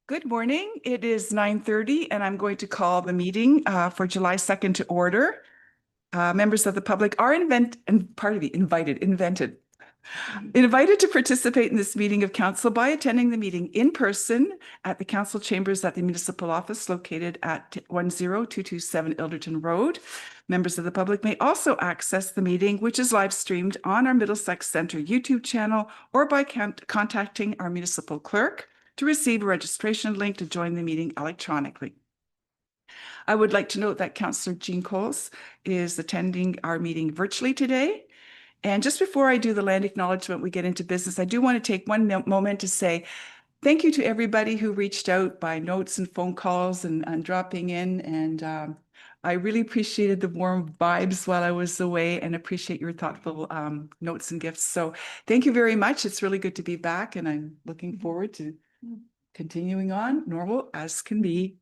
Good morning. It is 9:30 and I'm going to call the meeting for July 2nd to order. Members of the public are invited to participate in this meeting of council by attending the meeting in person at the council chambers at the municipal office located at 10227 Ilderton Road. Members of the public may also access the meeting, which is live streamed on our Middlesex Centre YouTube channel or by contacting our municipal clerk to receive a registration link to join the meeting electronically. I would like to note that Councillor Jean Coles is attending our meeting virtually today. And just before I do the land acknowledgement, we get into business, I do want to take one moment to say thank you to everybody who reached out by notes and phone calls and dropping in. And I really appreciated the warm vibes while I was away and appreciate your thoughtful notes and gifts. So thank you very much. It's really good to be back and I'm looking forward to continuing on normal as can be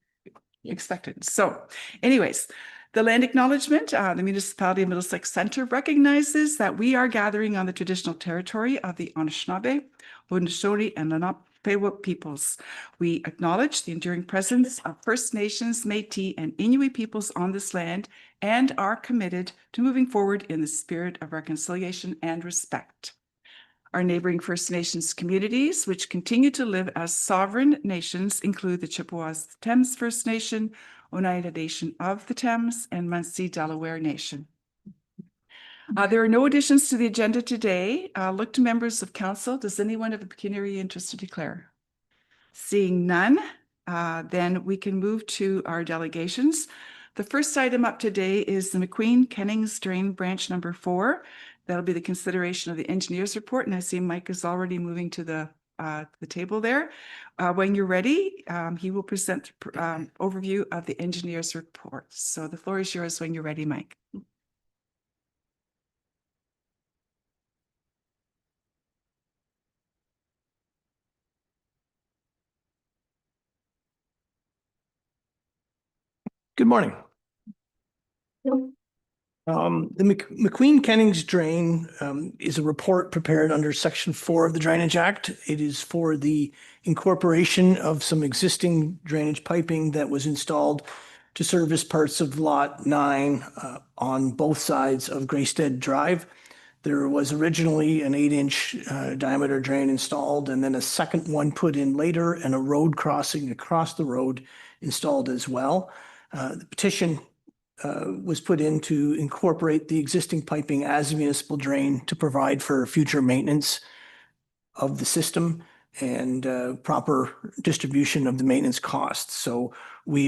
expected. So anyways, the land acknowledgement, the municipality of Middlesex Centre recognizes that we are gathering on the traditional territory of the Anishinaabe, Haudenosaunee, and Lenape peoples. We acknowledge the enduring presence of First Nations, Métis, and Inuit peoples on this land and are committed to moving forward in the spirit of reconciliation and respect. Our neighboring First Nations communities, which continue to live as sovereign nations, include the Chippewas Thames First Nation, Oneida Nation of the Thames, and Munsee Delaware Nation. There are no additions to the agenda today. Look to members of council. Does anyone have a pecuniary interest to declare? Seeing none, then we can move to our delegations. The first item up today is the McQueen-Kennings Drain Branch number 4. That'll be the consideration of the engineer's report. And I see Mike is already moving to the table there. When you're ready, he will present the overview of the engineer's report. So the floor is yours when you're ready, Mike. Good morning. The McQueen-Kennings Drain is a report prepared under Section 4 of the Drainage Act. It is for the incorporation of some existing drainage piping that was installed to service parts of Lot 9 on both sides of Greystead Drive. There was originally an 8-inch diameter drain installed and then a second one put in later and a road crossing across the road installed as well. The petition was put in to incorporate the existing piping as a municipal drain to provide for future maintenance of the system and proper distribution of the maintenance costs. So we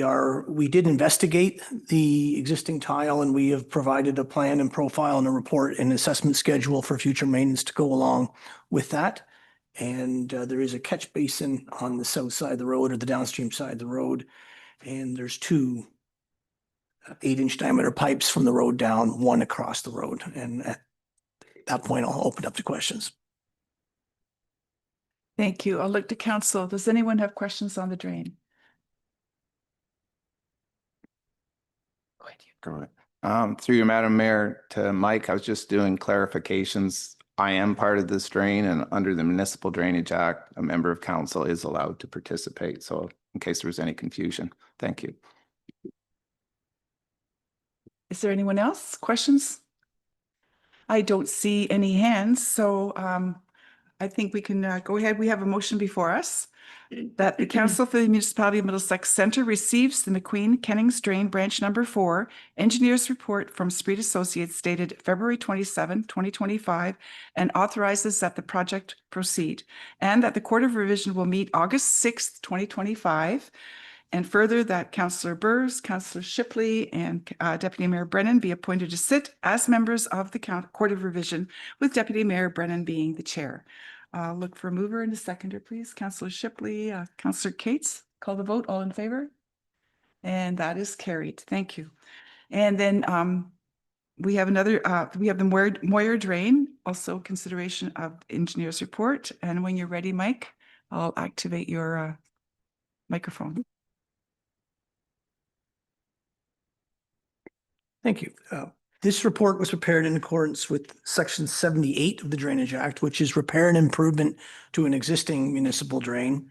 did investigate the existing tile and we have provided a plan and profile and a report and assessment schedule for future maintenance to go along with that. And there is a catch basin on the south side of the road or the downstream side of the road. And there's 2 8-inch diameter pipes from the road down, 1 across the road. And at that point, I'll open up to questions. Thank you. I'll look to council. Does anyone have questions on the drain? Go ahead. Through you, Madam Mayor, to Mike, I was just doing clarifications. I am part of this drain, and under the Municipal Drainage Act, a member of council is allowed to participate. So in case there was any confusion, thank you. Is there anyone else? Questions? I don't see any hands, so I think we can go ahead. We have a motion before us that the Council for the Municipality of Middlesex Centre receives the McQueen-Kennings Drain Branch number 4 engineer's report from Spreed Associates dated February 27, 2025 and authorizes that the project proceed, and that the Court of Revision will meet August 6th, 2025. And further, that Councillor Burrs, Councillor Shipley, and Deputy Mayor Brennan be appointed to sit as members of the Court of Revision, with Deputy Mayor Brennan being the chair. Look for a mover and a seconder, please. Councillor Shipley, Councillor Cates, call the vote. All in favor? And that is carried. Thank you. And then we have another, we have the Moyer Drain, also consideration of engineer's report. And when you're ready, Mike, I'll activate your microphone. Thank you. This report was prepared in accordance with Section 78 of the Drainage Act, which is repair and improvement to an existing municipal drain.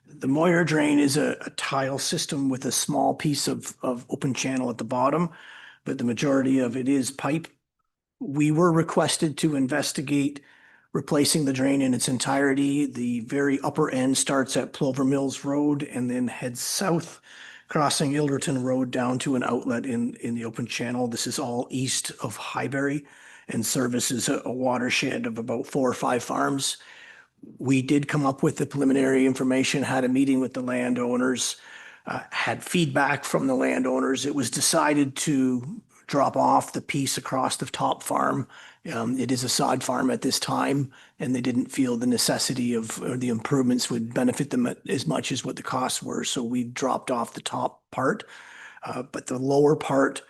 The Moyer drain is a tile system with a small piece of open channel at the bottom, but the majority of it is pipe. We were requested to investigate replacing the drain in its entirety. The very upper end starts at Plover Mills Road and then heads south, crossing Ilderton Road down to an outlet in the open channel. This is all east of Highbury and services a watershed of about 4 or 5 farms. We did come up with the preliminary information, had a meeting with the landowners, had feedback from the landowners. It was decided to drop off the piece across the top farm. It is a sod farm at this time, and they didn't feel the necessity of or the improvements would benefit them as much as what the costs were. So we dropped off the top part, but the lower part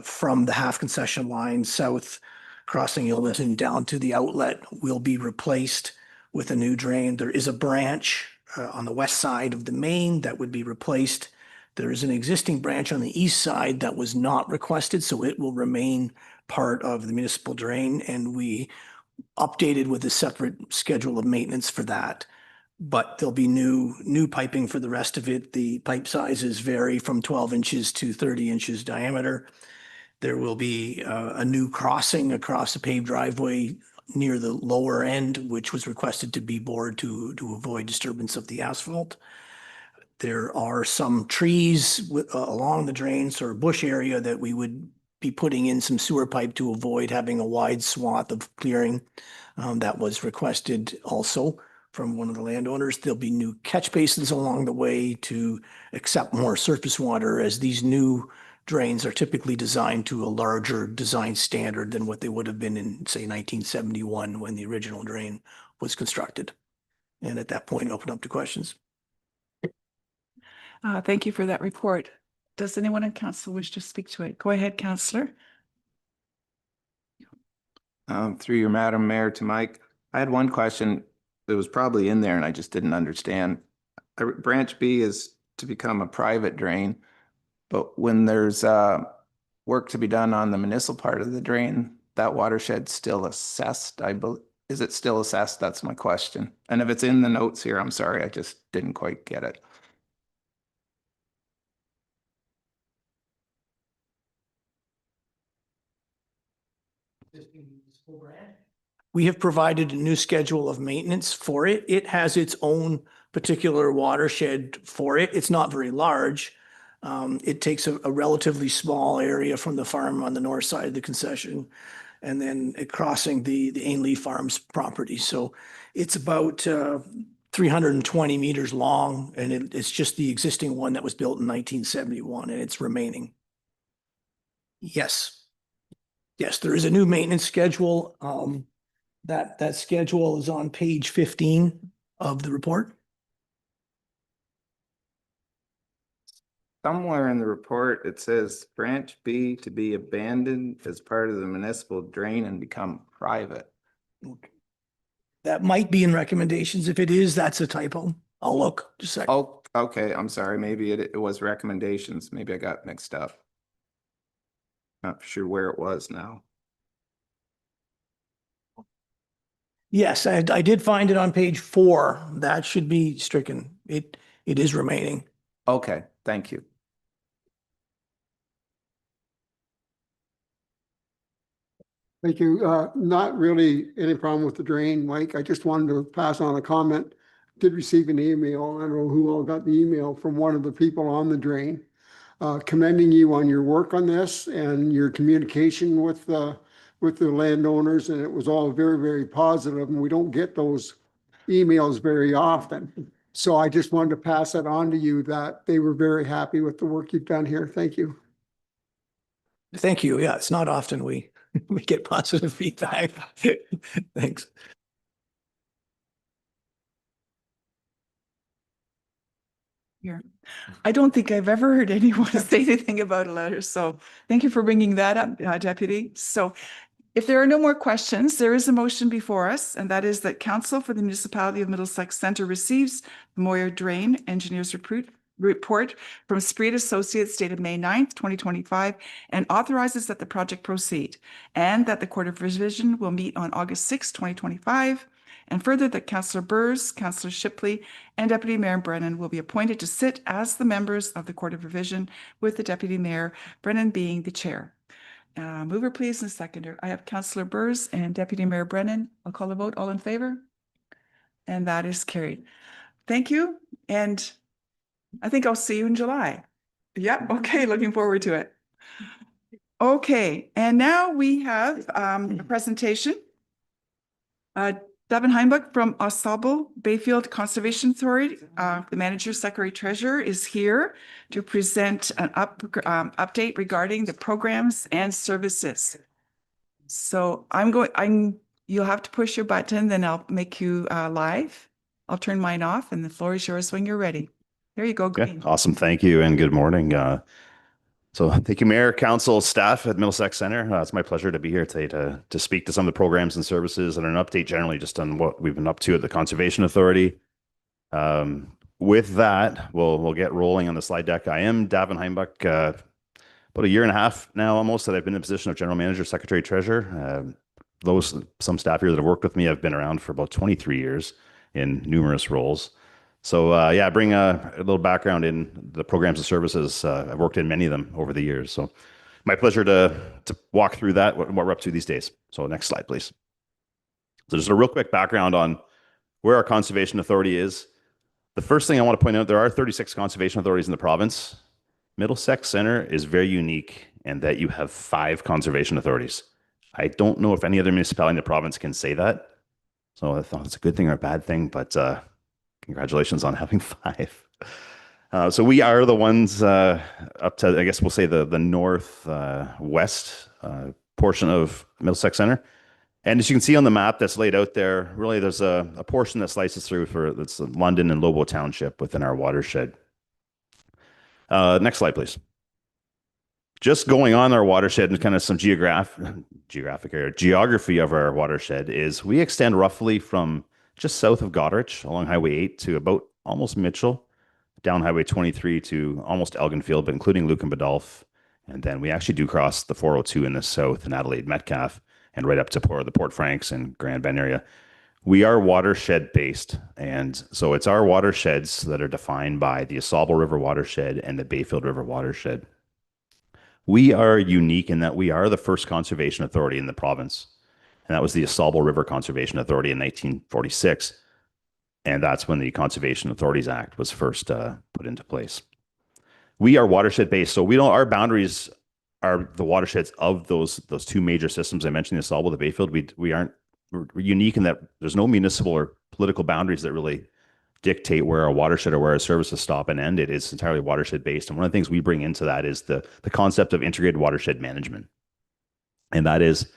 from the half concession line south, crossing Ilderton down to the outlet, will be replaced with a new drain. There is a branch on the west side of the main that would be replaced. There is an existing branch on the east side that was not requested, so it will remain part of the municipal drain, and we updated with a separate schedule of maintenance for that. But there'll be new piping for the rest of it. The pipe sizes vary from 12 inches to 30 inches diameter. There will be a new crossing across a paved driveway near the lower end, which was requested to be bored to avoid disturbance of the asphalt. There are some trees along the drains or bush area that we would be putting in some sewer pipe to avoid having a wide swath of clearing. That was requested also from one of the landowners. There'll be new catch basins along the way to accept more surface water, as these new drains are typically designed to a larger design standard than what they would have been in, say, 1971 when the original drain was constructed. And at that point, open up to questions. Thank you for that report. Does anyone in council wish to speak to it? Go ahead, Councillor. Through your Madam Mayor to Mike, I had one question that was probably in there and I just didn't understand. Branch B is to become a private drain, but when there's work to be done on the municipal part of the drain, that watershed's still assessed, I believe. Is it still assessed? That's my question. And if it's in the notes here, I'm sorry, I just didn't quite get it. We have provided a new schedule of maintenance for it. It has its own particular watershed for it. It's not very large. It takes a relatively small area from the farm on the north side of the concession and then crossing the Ainley Farms property. So it's about 320 meters long, and it's just the existing one that was built in 1971, and it's remaining. Yes. Yes, there is a new maintenance schedule. That schedule is on page 15 of the report. Somewhere in the report, it says branch B to be abandoned as part of the municipal drain and become private. That might be in recommendations. If it is, that's a typo. I'll look just a second. Oh, okay, I'm sorry. Maybe it was recommendations. Maybe I got mixed up. Not sure where it was now. Yes, I did find it on page 4. That should be stricken. It is remaining. Okay, thank you. Thank you. Not really any problem with the drain, Mike. I just wanted to pass on a comment. Did receive an email. I don't know who all got the email from one of the people on the drain, commending you on your work on this and your communication with the landowners. And it was all very, very positive, and we don't get those emails very often. So I just wanted to pass that on to you, that they were very happy with the work you've done here. Thank you. Thank you. Yeah, it's not often we get positive feedback. Thanks. Here. I don't think I've ever heard anyone say anything about a letter, so thank you for bringing that up, Deputy. So if there are no more questions, there is a motion before us, and that is that Council for the Municipality of Middlesex Centre receives the Moyer Drain Engineers report from Spreed Associates dated May 9th, 2025, and authorizes that the project proceed, and that the Court of Revision will meet on August 6th, 2025, And further, that Councillor Burrs, Councillor Shipley, and Deputy Mayor Brennan will be appointed to sit as the members of the Court of Revision, with the Deputy Mayor Brennan being the chair. Mover, please, and seconder. I have Councillor Burrs and Deputy Mayor Brennan. I'll call a vote. All in favor? And that is carried. Thank you. And I think I'll see you in July. Yep. Okay. Looking forward to it. Okay. And now we have a presentation. Devin Heinbuch from Ensemble Bayfield Conservation Authority, the manager, secretary, treasurer, is here to present an update regarding the programs and services. So you'll have to push your button, then I'll make you live. I'll turn mine off and the floor is yours when you're ready. There you go. Okay, Green. awesome. Thank you and good morning. Thank you, Mayor, Council, staff at Middlesex Center. It's my pleasure to be here today to speak to some of the programs and services and an update generally just on what we've been up to at the Conservation Authority. With that, we'll get rolling on the slide deck. I am Davin Heinbuch, about a year and a half now almost that I've been in the position of general manager, secretary, treasurer. Some staff here that have worked with me have been around for about 23 years in numerous roles. So I bring a little background in the programs and services. I've worked in many of them over the years. So my pleasure to walk through that, what we're up to these days. So next slide, please. So just a real quick background on where our Conservation Authority is. The first thing I want to point out, there are 36 conservation authorities in the province. Middlesex Center is very unique in that you have 5 conservation authorities. I don't know if any other municipality in the province can say that. So I thought it's a good thing or a bad thing, but congratulations on having 5. So we are the ones up to, I guess we'll say the north west portion of Middlesex Center. And as you can see on the map that's laid out there, really there's a portion that slices through that's London and Lobo Township within our watershed. Next slide, please. Just going on our watershed and kind of some geography of our watershed is we extend roughly from just south of Goderich along Highway 8 to about almost Mitchell, down Highway 23 to almost Elginfield, but including Luke and Badolph. And then we actually do cross the 402 in the south in Adelaide, Metcalfe, and right up to the Port Franks and Grand Bend area. We are watershed based. And so it's our watersheds that are defined by the Asable River watershed and the Bayfield River watershed. We are unique in that we are the first conservation authority in the province. And that was the Asable River Conservation Authority in 1946. And that's when the Conservation Authorities Act was first put into place. We are watershed based. So our boundaries are the watersheds of those 2 major systems I mentioned, the Asable, the Bayfield. We're unique in that there's no municipal or political boundaries that really dictate where our watershed or where our services stop and end. It is entirely watershed based. And one of the things we bring into that is the concept of integrated watershed management. And that is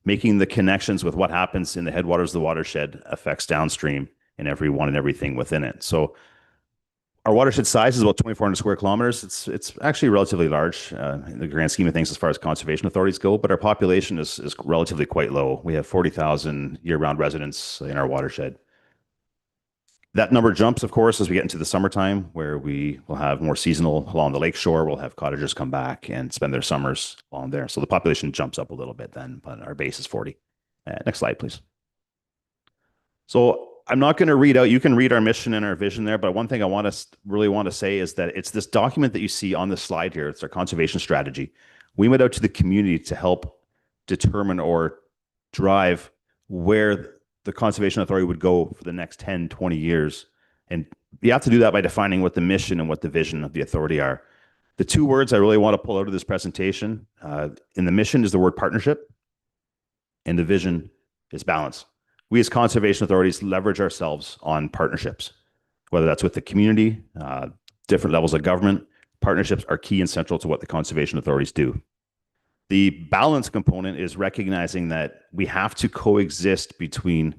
making the connections with what happens in the headwaters of the watershed affects downstream and everyone and everything within it. So our watershed size is about 2,400 square kilometers. It's actually relatively large in the grand scheme of things as far as conservation authorities go, but our population is relatively quite low. We have 40,000 year-round residents in our watershed. That number jumps, of course, as we get into the summertime, where we will have more seasonal along the lakeshore. We'll have cottagers come back and spend their summers along there. So the population jumps up a little bit then, but our base is 40. Next slide, please. So I'm not going to read out, you can read our mission and our vision there, but one thing I really want to say is that it's this document that you see on this slide here. It's our conservation strategy. We went out to the community to help determine or drive where the Conservation Authority would go for the next 10, 20 years. And you have to do that by defining what the mission and what the vision of the authority are. The 2 words I really want to pull out of this presentation, in the mission is the word partnership, and the vision is balance. We as conservation authorities leverage ourselves on partnerships, whether that's with the community, different levels of government. Partnerships are key and central to what the conservation authorities do. The balance component is recognizing that we have to coexist between,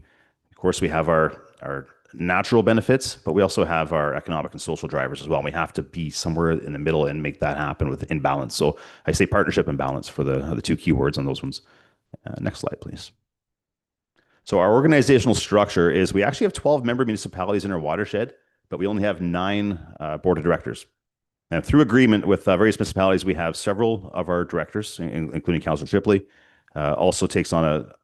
of course, we have our natural benefits, but we also have our economic and social drivers as well. And we have to be somewhere in the middle and make that happen in balance. So I say partnership and balance for the 2 key words on those ones. Next slide, please. So our organizational structure is we actually have 12 member municipalities in our watershed, but we only have 9 board of directors. And through agreement with various municipalities, we have several of our directors, including Councillor Shipley, also takes on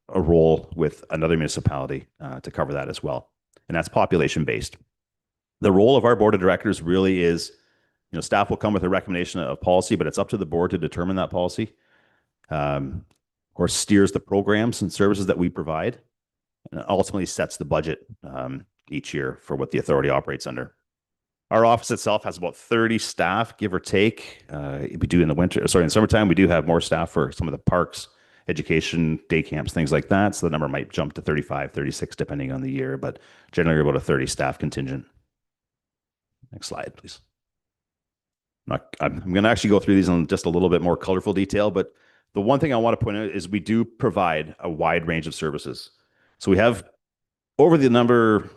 a role with another municipality to cover that as well. And that's population based. The role of our board of directors really is, staff will come with a recommendation of policy, but it's up to the board to determine that policy. Of course, steers the programs and services that we provide, and ultimately sets the budget each year for what the authority operates under. Our office itself has about 30 staff, give or take. We do in the summertime, we do have more staff for some of the parks, education, day camps, things like that. So the number might jump to 35, 36, depending on the year, but generally about a 30 staff contingent. Next slide, please. I'm going to actually go through these in just a little bit more colorful detail, but the one thing I want to point out is we do provide a wide range of services. So we have, over the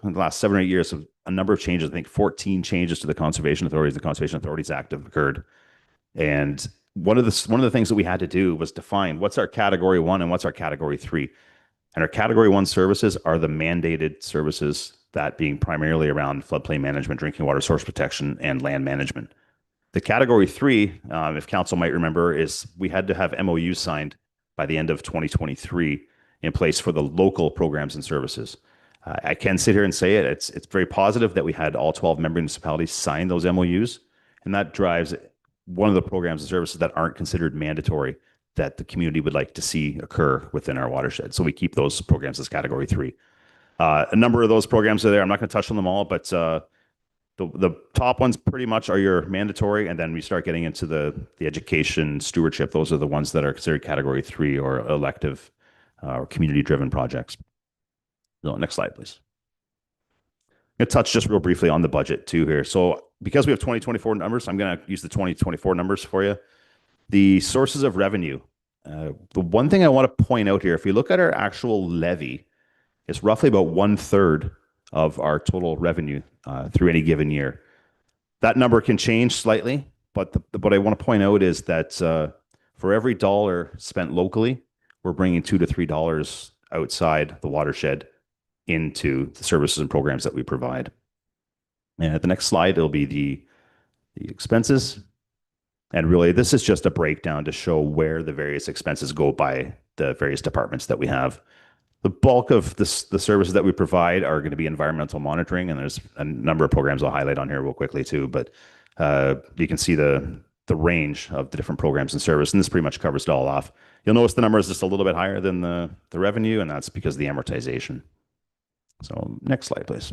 last 7 or 8 years, a number of changes. I think 14 changes to the Conservation Authorities. The Conservation Authorities Act have occurred. And one of the things that we had to do was define what's our category 1 and what's our category 3. And our category 1 services are the mandated services, that being primarily around floodplain management, drinking water source protection, and land management. The category 3, if council might remember, is we had to have MOUs signed by the end of 2023 in place for the local programs and services. I can sit here and say it's very positive that we had all 12 member municipalities sign those MOUs, and that drives one of the programs and services that aren't considered mandatory that the community would like to see occur within our watershed. So we keep those programs as category 3. A number of those programs are there. I'm not going to touch on them all, but the top ones pretty much are your mandatory, and then we start getting into the education, stewardship. Those are the ones that are considered category 3 or elective or community-driven projects. So next slide, please. I'm going to touch just real briefly on the budget too here. So because we have 2024 numbers, I'm going to use the 2024 numbers for you. The sources of revenue. The one thing I want to point out here, if we look at our actual levy, it's roughly about 1/3 of our total revenue through any given year. That number can change slightly, but what I want to point out is that for every dollar spent locally, we're bringing $2 to $3 outside the watershed into the services and programs that we provide. And at the next slide, it'll be the expenses. And really, this is just a breakdown to show where the various expenses go by the various departments that we have. The bulk of the services that we provide are going to be environmental monitoring, and there's a number of programs I'll highlight on here real quickly too, but you can see the range of the different programs and service, and this pretty much covers it all off. You'll notice the number is just a little bit higher than the revenue, and that's because of the amortization. So next slide, please.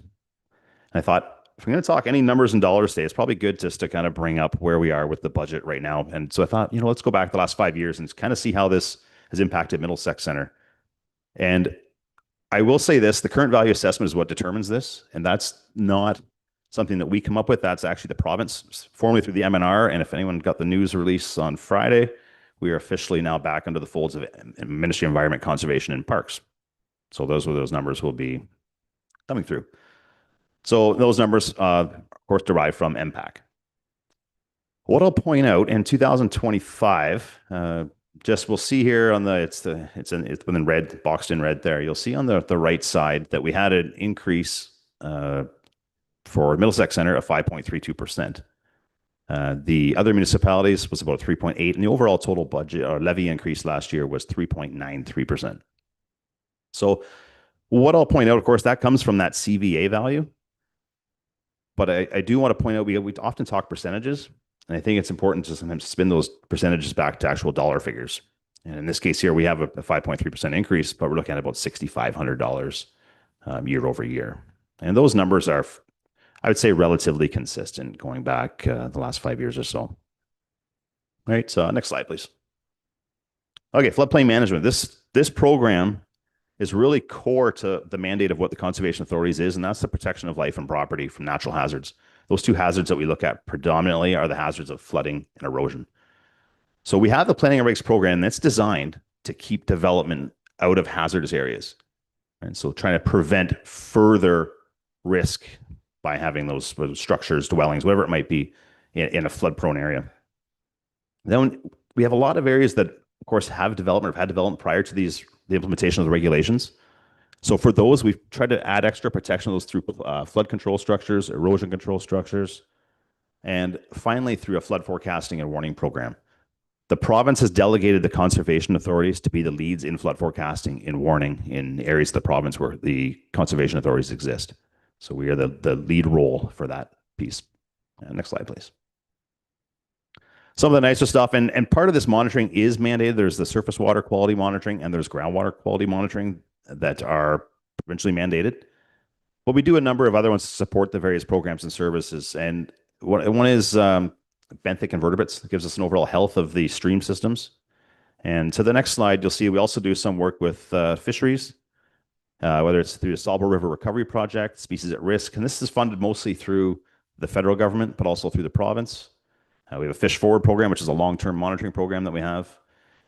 I thought, if I'm going to talk any numbers in dollars today, it's probably good just to kind of bring up where we are with the budget right now. And so I thought, let's go back the last 5 years and kind of see how this has impacted Middlesex Center. And I will say this, the current value assessment is what determines this. And that's not something that we come up with. That's actually the province, formerly through the MNR. And if anyone got the news release on Friday, we are officially now back under the folds of Ministry of Environment, Conservation, and Parks. So those numbers will be coming through. So those numbers, of course, derive from MPAC. What I'll point out in 2025, just we'll see here on it's in red, boxed in red there. You'll see on the right side that we had an increase for Middlesex Center of 5.32%. The other municipalities was about 3.8%, and the overall total budget or levy increase last year was 3.93%. So what I'll point out, of course, that comes from that CVA value. But I do want to point out, we often talk percentages, and I think it's important to sometimes spin those percentages back to actual dollar figures. And in this case here, we have a 5.3% increase, but we're looking at about $6,500 year over year. And those numbers are, I would say, relatively consistent going back the last 5 years or so. All right, so next slide, please. Okay, floodplain management. This program is really core to the mandate of what the conservation authorities is, and that's the protection of life and property from natural hazards. Those two hazards that we look at predominantly are the hazards of flooding and erosion. So we have the planning and regs program that's designed to keep development out of hazardous areas. And so trying to prevent further risk by having those structures, dwellings, whatever it might be in a flood prone area. Then we have a lot of areas that, of course, have development or have had development prior to the implementation of the regulations. So for those, we've tried to add extra protection of those through flood control structures, erosion control structures, and finally through a flood forecasting and warning program. The province has delegated the conservation authorities to be the leads in flood forecasting and warning in areas of the province where the conservation authorities exist. So we are the lead role for that piece. Next slide, please. Some of the nicer stuff, and part of this monitoring is mandated. There's the surface water quality monitoring and there's groundwater quality monitoring that are provincially mandated. But we do a number of other ones to support the various programs and services. And one is benthic invertebrates. That gives us an overall health of the stream systems. And to the next slide, you'll see we also do some work with fisheries, whether it's through the Sable River Recovery Project, Species at Risk. And this is funded mostly through the federal government, but also through the province. We have a Fish Forward program, which is a long-term monitoring program that we have.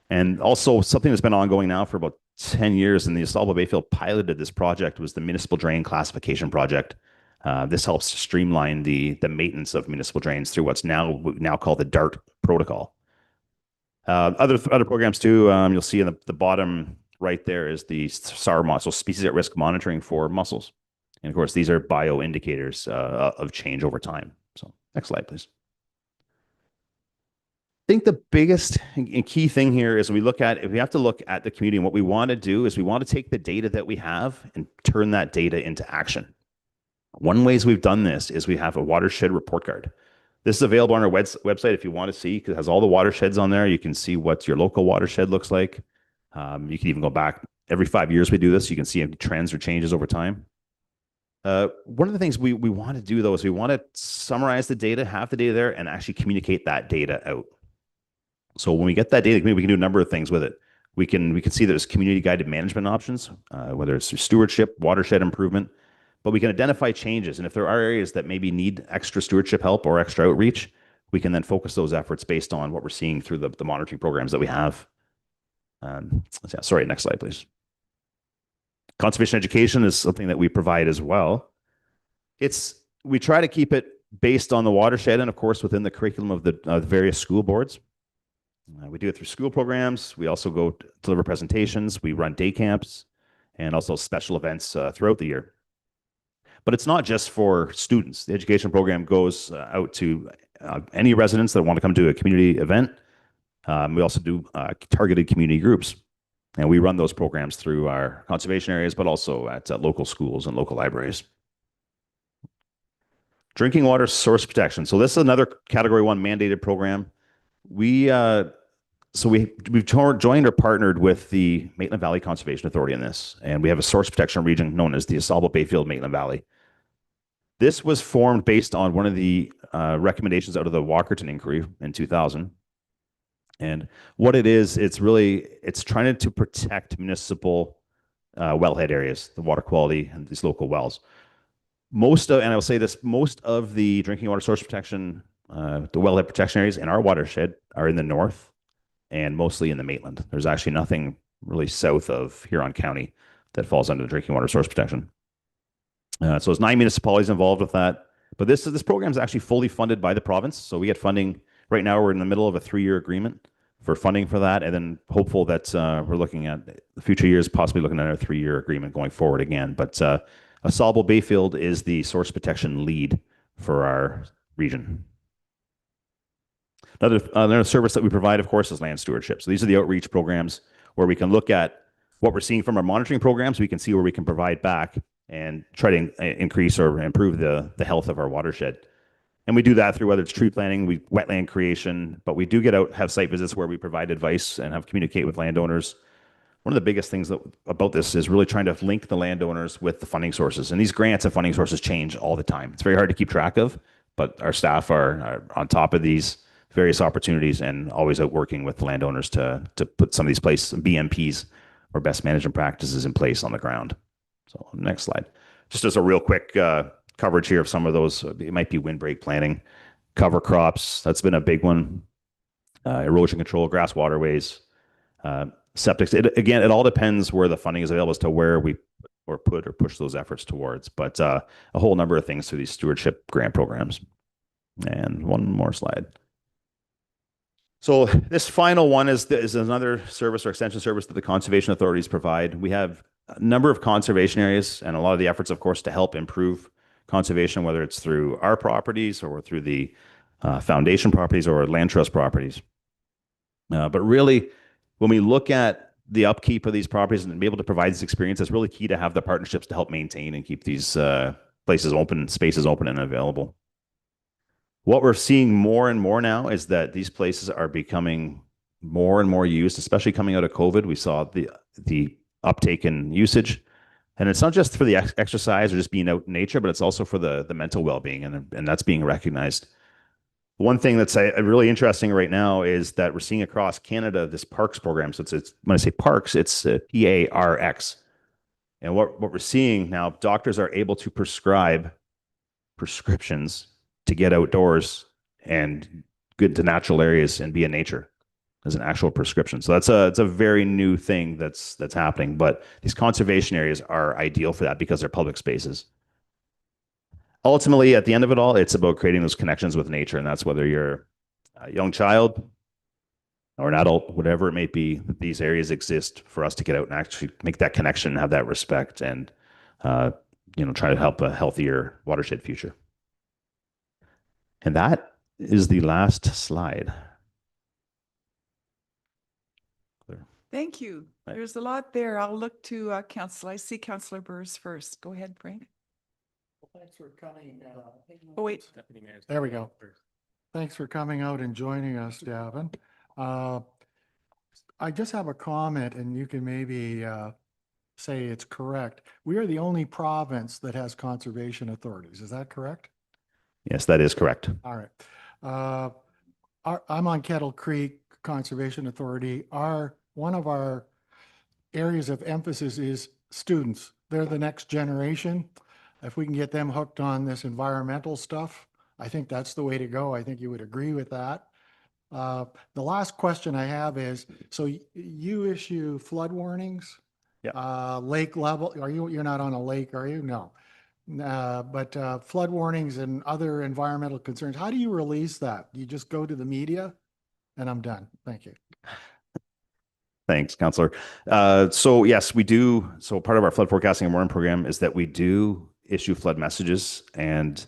And also something that's been ongoing now for about 10 years, and the Sable Bayfield piloted this project, was the Municipal Drain Classification Project. This helps to streamline the maintenance of municipal drains through what's now called the DART protocol. Other programs too, you'll see in the bottom right there is the SAR model, so species at risk monitoring for mussels. And of course, these are bioindicators of change over time. So next slide, please. I think the biggest and key thing here is we have to look at the community, and what we want to do is we want to take the data that we have and turn that data into action. One ways we've done this is we have a watershed report card. This is available on our website if you want to see, because it has all the watersheds on there. You can see what your local watershed looks like. You can even go back every 5 years we do this. You can see any trends or changes over time. One of the things we want to do though is we want to summarize the data, have the data there, and actually communicate that data out. So when we get that data, we can do a number of things with it. We can see there's community guided management options, whether it's through stewardship, watershed improvement, but we can identify changes. And if there are areas that maybe need extra stewardship help or extra outreach, we can then focus those efforts based on what we're seeing through the monitoring programs that we have. Sorry, next slide, please. Conservation education is something that we provide as well. We try to keep it based on the watershed and of course within the curriculum of the various school boards. We do it through school programs. We also go deliver presentations. We run day camps and also special events throughout the year. But it's not just for students. The education program goes out to any residents that want to come to a community event. We also do targeted community groups. And we run those programs through our conservation areas, but also at local schools and local libraries. Drinking water source protection. So this is another Category 1 mandated program. We've joined or partnered with the Maitland Valley Conservation Authority in this, and we have a source protection region known as the Sable Bayfield Maitland Valley. This was formed based on one of the recommendations out of the Walkerton inquiry in 2000. And what it is, it's trying to protect municipal wellhead areas, the water quality and these local wells. And I will say this, most of the drinking water source protection, the wellhead protection areas in our watershed are in the north and mostly in the Maitland. There's actually nothing really south of Huron County that falls under the drinking water source protection. So there's 9 municipalities involved with that. But this program is actually fully funded by the province. So we get funding. Right now, we're in the middle of a 3-year agreement for funding for that, and then hopeful that we're looking at the future years, possibly looking at a 3-year agreement going forward again. But Sable Bayfield is the source protection lead for our region. Another service that we provide, of course, is land stewardship. So these are the outreach programs where we can look at what we're seeing from our monitoring programs. We can see where we can provide back and try to increase or improve the health of our watershed. And we do that through whether it's tree planting, wetland creation, but we do get out, have site visits where we provide advice and have communicate with landowners. One of the biggest things about this is really trying to link the landowners with the funding sources. And these grants and funding sources change all the time. It's very hard to keep track of, but our staff are on top of these various opportunities and always out working with the landowners to put some of these BMPs or best management practices in place on the ground. So next slide. Just as a real quick coverage here of some of those, it might be windbreak planting, cover crops. That's been a big one. Erosion control, grass waterways, septic. It all depends where the funding is available as to where we push those efforts towards. But a whole number of things through these stewardship grant programs. And one more slide. So this final one is another service or extension service that the conservation authorities provide. We have a number of conservation areas and a lot of the efforts, of course, to help improve conservation, whether it's through our properties or through the foundation properties or land trust properties. But really, when we look at the upkeep of these properties and be able to provide this experience, it's really key to have the partnerships to help maintain and keep these places open, spaces open and available. What we're seeing more and more now is that these places are becoming more and more used, especially coming out of COVID. We saw the uptake in usage. And it's not just for the exercise or just being out in nature, but it's also for the mental well-being, and that's being recognized. One thing that's really interesting right now is that we're seeing across Canada this parks program. So it's when I say parks, it's PARX. And what we're seeing now, doctors are able to prescribe prescriptions to get outdoors and good to natural areas and be in nature as an actual prescription. So it's a very new thing that's happening. But these conservation areas are ideal for that because they're public spaces. Ultimately, at the end of it all, it's about creating those connections with nature, and that's whether you're a young child or an adult, whatever it may be. These areas exist for us to get out and actually make that connection, have that respect, and try to help a healthier watershed future. And that is the last slide. Thank you. Right. There's a lot there. I'll look to council. I see Councillor Burrs first. Go ahead, Frank. Thanks for coming. Oh, wait. There we go. Thanks for coming out and joining us, Gavin. I just have a comment, and you can maybe say it's correct. We are the only province that has conservation authorities. Is that correct? Yes, that is correct. All right. I'm on Kettle Creek Conservation Authority. One of our areas of emphasis is students. They're the next generation. If we can get them hooked on this environmental stuff, I think that's the way to go. I think you would agree with that. The last question I have is, so you issue flood warnings? Yeah. Lake level, you're not on a lake, are you? No. But flood warnings and other environmental concerns, how do you release that? You just go to the media? And I'm done. Thank you. Thanks, Councillor. So yes, we do. So part of our flood forecasting and warning program is that we do issue flood messages. And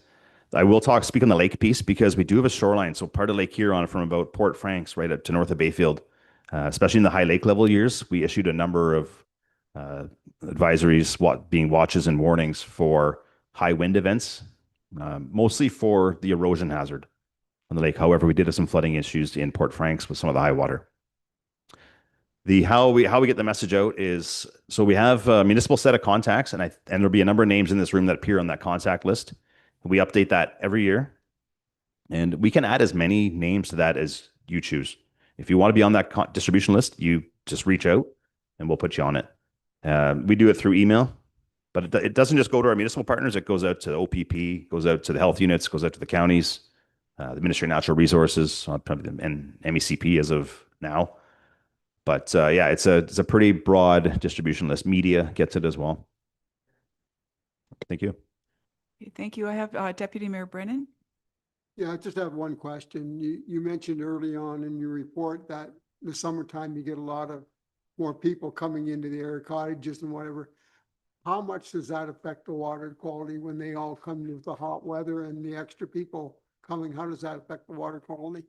I will speak on the lake piece because we do have a shoreline. So part of Lake Huron from about Port Franks right up to north of Bayfield, especially in the high lake level years, we issued a number of advisories, being watches and warnings for high wind events, mostly for the erosion hazard on the lake. However, we did have some flooding issues in Port Franks with some of the high water. How we get the message out is, so we have a municipal set of contacts, and there'll be a number of names in this room that appear on that contact list. We update that every year, and we can add as many names to that as you choose. If you want to be on that distribution list, you just reach out, and we'll put you on it. We do it through email, but it doesn't just go to our municipal partners. It goes out to OPP, goes out to the health units, goes out to the counties, the Ministry of Natural Resources, and MECP as of now. But yeah, it's a pretty broad distribution list. Media gets it as well. Thank you. Okay, thank you. I have Deputy Mayor Brennan. Yeah, I just have one question. You mentioned early on in your report that in the summertime, you get a lot of more people coming into the area, cottages and whatever. How much does that affect the water quality when they all come with the hot weather and the extra people coming? How does that affect the water quality?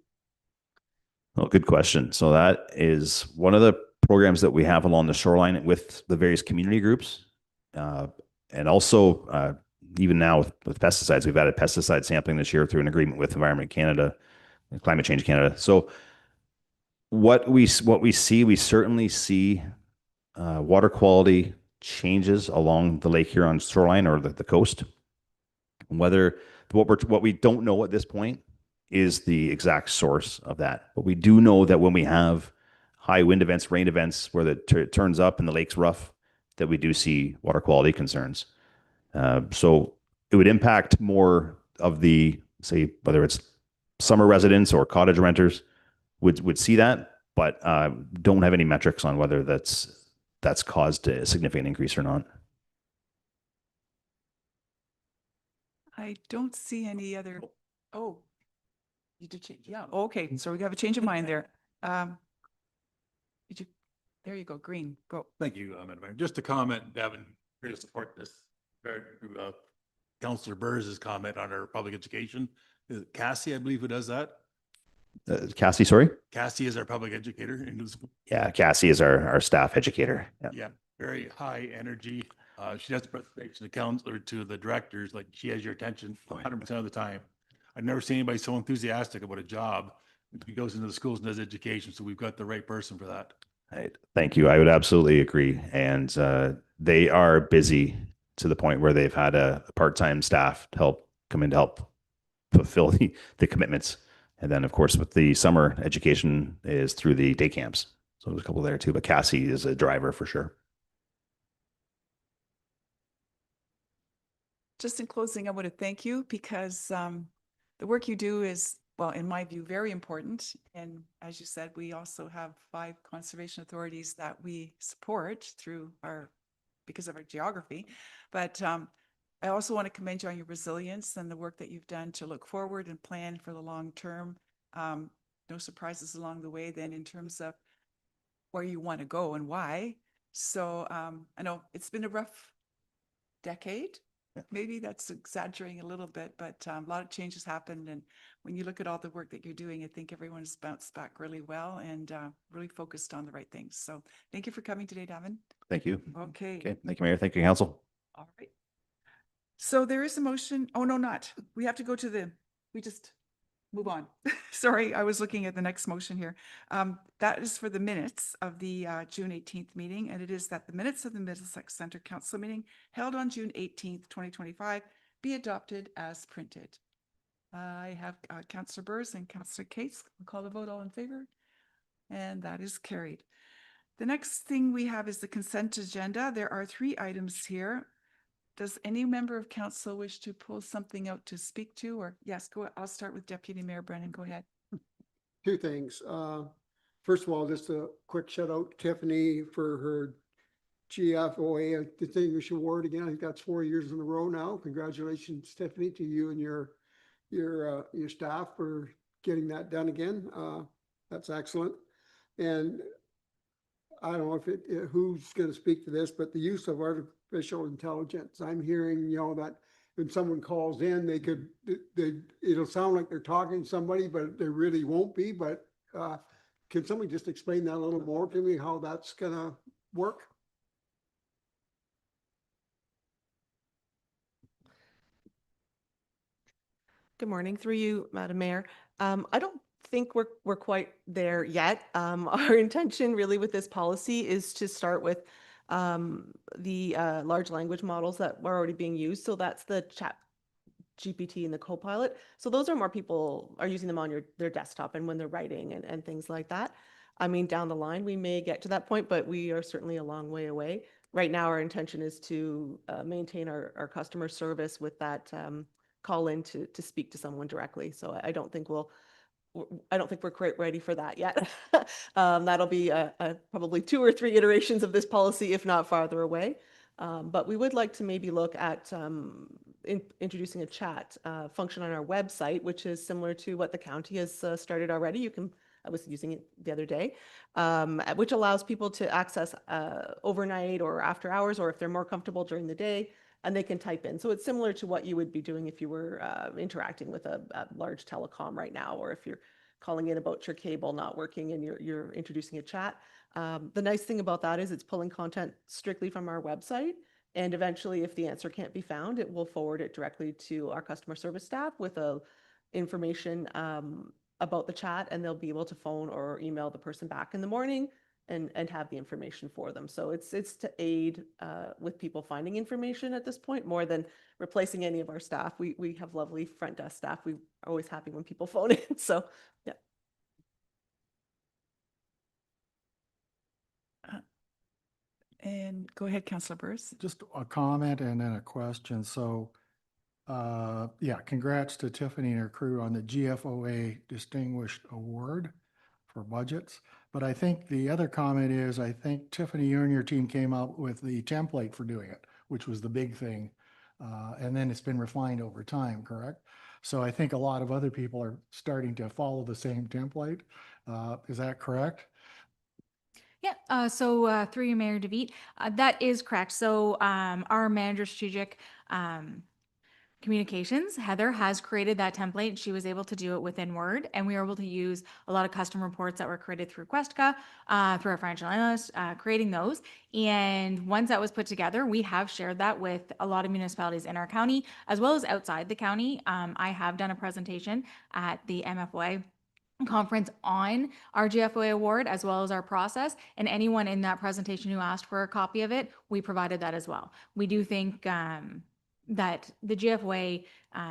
Well, good question. So that is one of the programs that we have along the shoreline with the various community groups. And also, even now with pesticides, we've added pesticide sampling this year through an agreement with Environment Canada and Climate Change Canada. So what we see, we certainly see water quality changes along the Lake Huron shoreline or the coast. What we don't know at this point is the exact source of that. But we do know that when we have high wind events, rain events, where it turns up and the lake's rough, that we do see water quality concerns. So it would impact more of the, say, whether it's summer residents or cottage renters would see that, but don't have any metrics on whether that's caused a significant increase or not. I don't see any other. Oh, you did change. Yeah. Okay. So we have a change of mind there. Did you? There you go. Green. Go. Thank you, Madam Mayor. Just to comment, Gavin, here to support this. Councillor Burrs' comment on our public education. Is it Cassie, I believe, who does that? Cassie, sorry. Cassie is our public educator in the school. Yeah, Cassie is our staff educator. Yeah. Yeah, very high energy. She does presentation to counselor to the directors, like she has your attention 100% of the time. I've never seen anybody so enthusiastic about a job. He goes into the schools and does education, so we've got the right person for that. Right. Thank you. I would absolutely agree. And they are busy to the point where they've had a part-time staff to help come in to help fulfill the commitments. And then, of course, with the summer education is through the day camps. So there's a couple there too, but Cassie is a driver for sure. Just in closing, I want to thank you because the work you do is, well, in my view, very important. And as you said, we also have 5 conservation authorities that we support through because of our geography. But I also want to commend you on your resilience and the work that you've done to look forward and plan for the long term. No surprises along the way then in terms of where you want to go and why. So I know it's been a rough decade. Maybe that's exaggerating a little bit, but a lot of changes happened. And when you look at all the work that you're doing, I think everyone's bounced back really well and really focused on the right things. So thank you for coming today, Davin. Thank you. Okay. Okay. Thank you, Mayor. Thank you, Council. All right. So there is a motion. Oh, no, not. We have to go to we just move on. Sorry, I was looking at the next motion here. That is for the minutes of the June 18th meeting, and it is that the minutes of the Middlesex Centre Council meeting held on June 18th, 2025 be adopted as printed. I have Councillor Burrs and Councillor Cates. We'll call the vote. All in favor? And that is carried. The next thing we have is the consent agenda. There are 3 items here. Does any member of council wish to pull something out to speak to, or yes, go. I'll start with Deputy Mayor Brennan. Go ahead. 2 things. First of all, just a quick shout out to Tiffany for her GFOA Distinguished Award again. I think that's 4 years in a row now. Congratulations, Tiffany, to you and your staff for getting that done again. That's excellent. And I don't know if who's going to speak to this, but the use of artificial intelligence. I'm hearing, that when someone calls in, it'll sound like they're talking to somebody, but they really won't be. But can somebody just explain that a little more to me, how that's going to work? Good morning, through you, Madam Mayor. I don't think we're quite there yet. Our intention really with this policy is to start with the large language models that are already being used. So that's the Chat GPT and the Copilot. So those are more people are using them on their desktop and when they're writing and things like that. I mean, down the line, we may get to that point, but we are certainly a long way away. Right now, our intention is to maintain our customer service with that call in to speak to someone directly. So I don't think we're quite ready for that yet. That'll be probably 2 or 3 iterations of this policy, if not farther away. But we would like to maybe look at introducing a chat function on our website, which is similar to what the county has started already. I was using it the other day, which allows people to access overnight or after hours, or if they're more comfortable during the day, and they can type in. So it's similar to what you would be doing if you were interacting with a large telecom right now, or if you're calling in about your cable not working and you're introducing a chat. The nice thing about that is it's pulling content strictly from our website. And eventually, if the answer can't be found, it will forward it directly to our customer service staff with information about the chat, and they'll be able to phone or email the person back in the morning and have the information for them. So it's to aid with people finding information at this point, more than replacing any of our staff. We have lovely front desk staff. We are always happy when people phone in. So yeah. And go ahead, Councillor Burrs. Just a comment and then a question. So yeah, congrats to Tiffany and her crew on the GFOA Distinguished Award for budgets. But I think the other comment is, I think Tiffany, you and your team came out with the template for doing it, which was the big thing. And then it's been refined over time, correct? So I think a lot of other people are starting to follow the same template. Is that correct? Yeah, so through you, Mayor DeVete, that is correct. So our manager strategic communications, Heather has created that template. She was able to do it within Word, and we were able to use a lot of custom reports that were created through Questica, through our financial analyst, creating those. And once that was put together, we have shared that with a lot of municipalities in our county, as well as outside the county. I have done a presentation at the MFOA conference on our GFOA award as well as our process, and anyone in that presentation who asked for a copy of it, we provided that as well. We do think that the GFOA,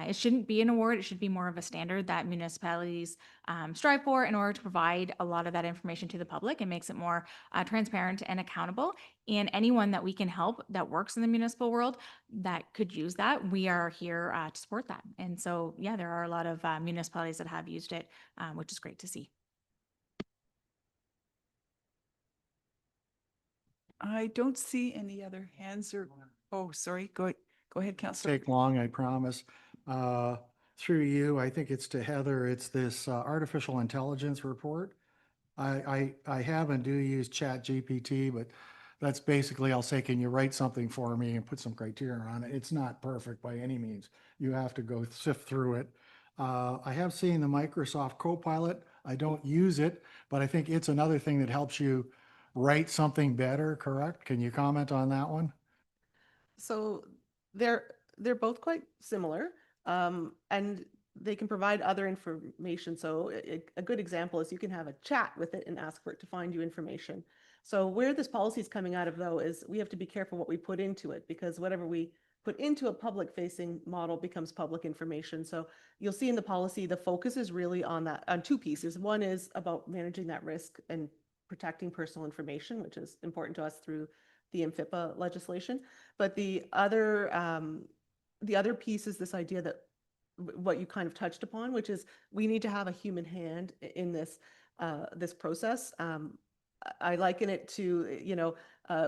it shouldn't be an award, it should be more of a standard that municipalities strive for in order to provide a lot of that information to the public. It makes it more transparent and accountable, and anyone that we can help that works in the municipal world that could use that, we are here to support that. And so, yeah, there are a lot of municipalities that have used it, which is great to see. I don't see any other hands or, oh, sorry, go ahead, Councillor. Take long, I promise. Through you, I think it's to Heather, it's this artificial intelligence report. I have and do use Chat GPT, but that's basically, I'll say, can you write something for me and put some criteria on it? It's not perfect by any means. You have to go sift through it. I have seen the Microsoft Copilot. I don't use it, but I think it's another thing that helps you write something better, correct? Can you comment on that one? So they're both quite similar, and they can provide other information. So a good example is you can have a chat with it and ask for it to find you information. So where this policy is coming out of, though, is we have to be careful what we put into it, because whatever we put into a public-facing model becomes public information. So you'll see in the policy, the focus is really on that, on two pieces. One is about managing that risk and protecting personal information, which is important to us through the MFIPA legislation. But the other piece is this idea that what you kind of touched upon, which is we need to have a human hand in this this process. I liken it to,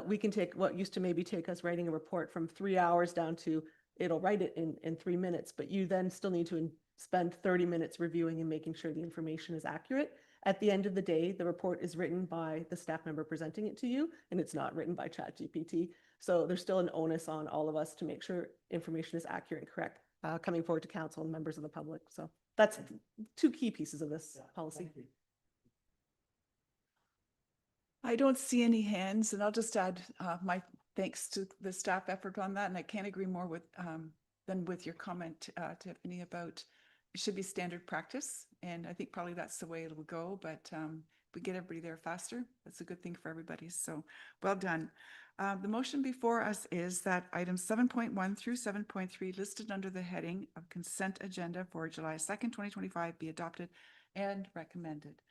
we can take what used to maybe take us writing a report from 3 hours down to it'll write it in 3 minutes, but you then still need to spend 30 minutes reviewing and making sure the information is accurate. At the end of the day, the report is written by the staff member presenting it to you, and it's not written by ChatGPT. So there's still an onus on all of us to make sure information is accurate and correct, coming forward to council and members of the public. So that's two key pieces of this policy. I don't see any hands, and I'll just add my thanks to the staff effort on that. And I can't agree more with than with your comment, Tiffany, about it should be standard practice. And I think probably that's the way it will go. But if we get everybody there faster, that's a good thing for everybody. So well done. The motion before us is that items 7.1 through 7.3 listed under the heading of consent agenda for July 2nd, 2025 be adopted and recommended.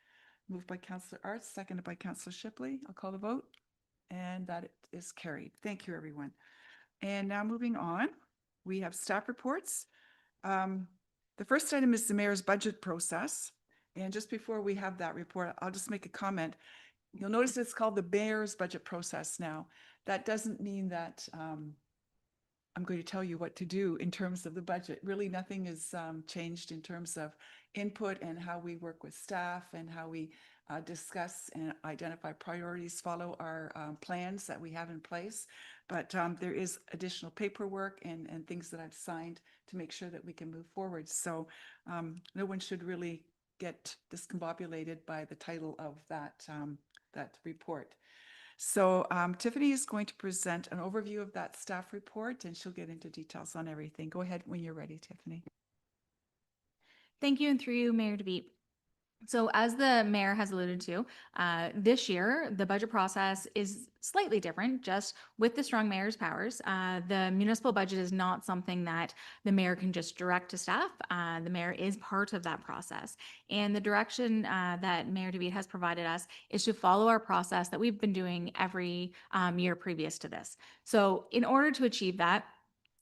Moved by Councillor Arts, seconded by Councillor Shipley. I'll call the vote, and that is carried. Thank you, everyone. And now moving on, we have staff reports. The first item is the mayor's budget process. And just before we have that report, I'll just make a comment. You'll notice it's called the mayor's budget process now. That doesn't mean that I'm going to tell you what to do in terms of the budget. Really, nothing has changed in terms of input and how we work with staff and how we discuss and identify priorities, follow our plans that we have in place. But there is additional paperwork and things that I've signed to make sure that we can move forward. So no one should really get discombobulated by the title of that report. So Tiffany is going to present an overview of that staff report, and she'll get into details on everything. Go ahead when you're ready, Tiffany. Thank you, and through you, Mayor DeViet. So as the mayor has alluded to, this year, the budget process is slightly different, just with the strong mayor's powers. The municipal budget is not something that the mayor can just direct to staff. The mayor is part of that process. And the direction that Mayor DeViet has provided us is to follow our process that we've been doing every year previous to this. So in order to achieve that,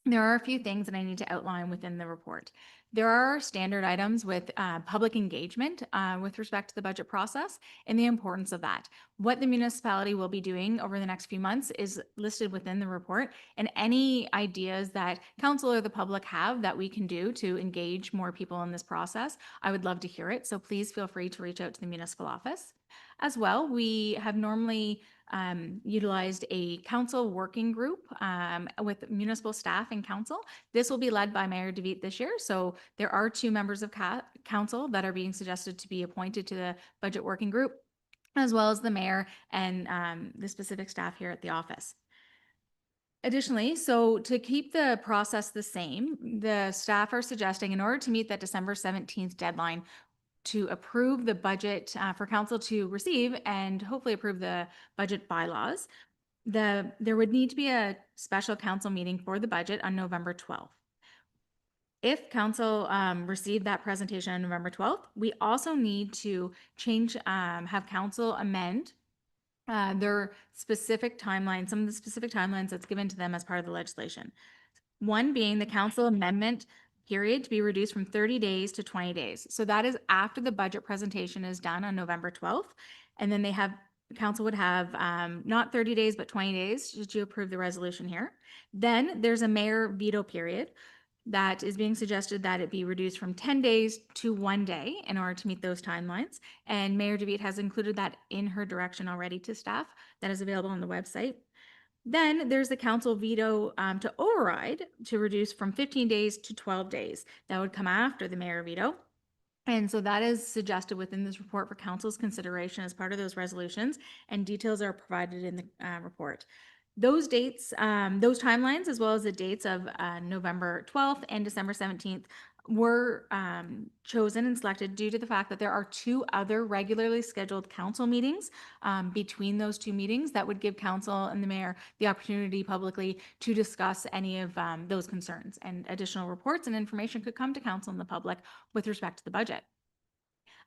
there are a few things that I need to outline within the report. There are standard items with public engagement with respect to the budget process and the importance of that. What the municipality will be doing over the next few months is listed within the report, and any ideas that council or the public have that we can do to engage more people in this process, I would love to hear it. So please feel free to reach out to the municipal office. As well, we have normally utilized a council working group with municipal staff and council. This will be led by Mayor DeVete this year. So there are 2 members of council that are being suggested to be appointed to the budget working group, as well as the mayor and the specific staff here at the office. Additionally, so to keep the process the same, the staff are suggesting, in order to meet that December 17th deadline, to approve the budget for council to receive and hopefully approve the budget bylaws, there would need to be a special council meeting for the budget on November 12th. If council received that presentation on November 12th, we also need to have council amend their specific timeline, some of the specific timelines that's given to them as part of the legislation. One being the council amendment period to be reduced from 30 days to 20 days. So that is after the budget presentation is done on November 12th. And then council would have not 30 days, but 20 days to approve the resolution here. Then there's a mayor veto period that is being suggested that it be reduced from 10 days to 1 day in order to meet those timelines. And Mayor DeVete has included that in her direction already to staff that is available on the website. Then there's the council veto to override to reduce from 15 days to 12 days. That would come after the mayor veto. And so that is suggested within this report for council's consideration as part of those resolutions, and details are provided in the report. Those dates, those timelines, as well as the dates of November 12th and December 17th were chosen and selected due to the fact that there are 2 other regularly scheduled council meetings between those 2 meetings that would give council and the mayor the opportunity publicly to discuss any of those concerns, and additional reports and information could come to council and the public with respect to the budget.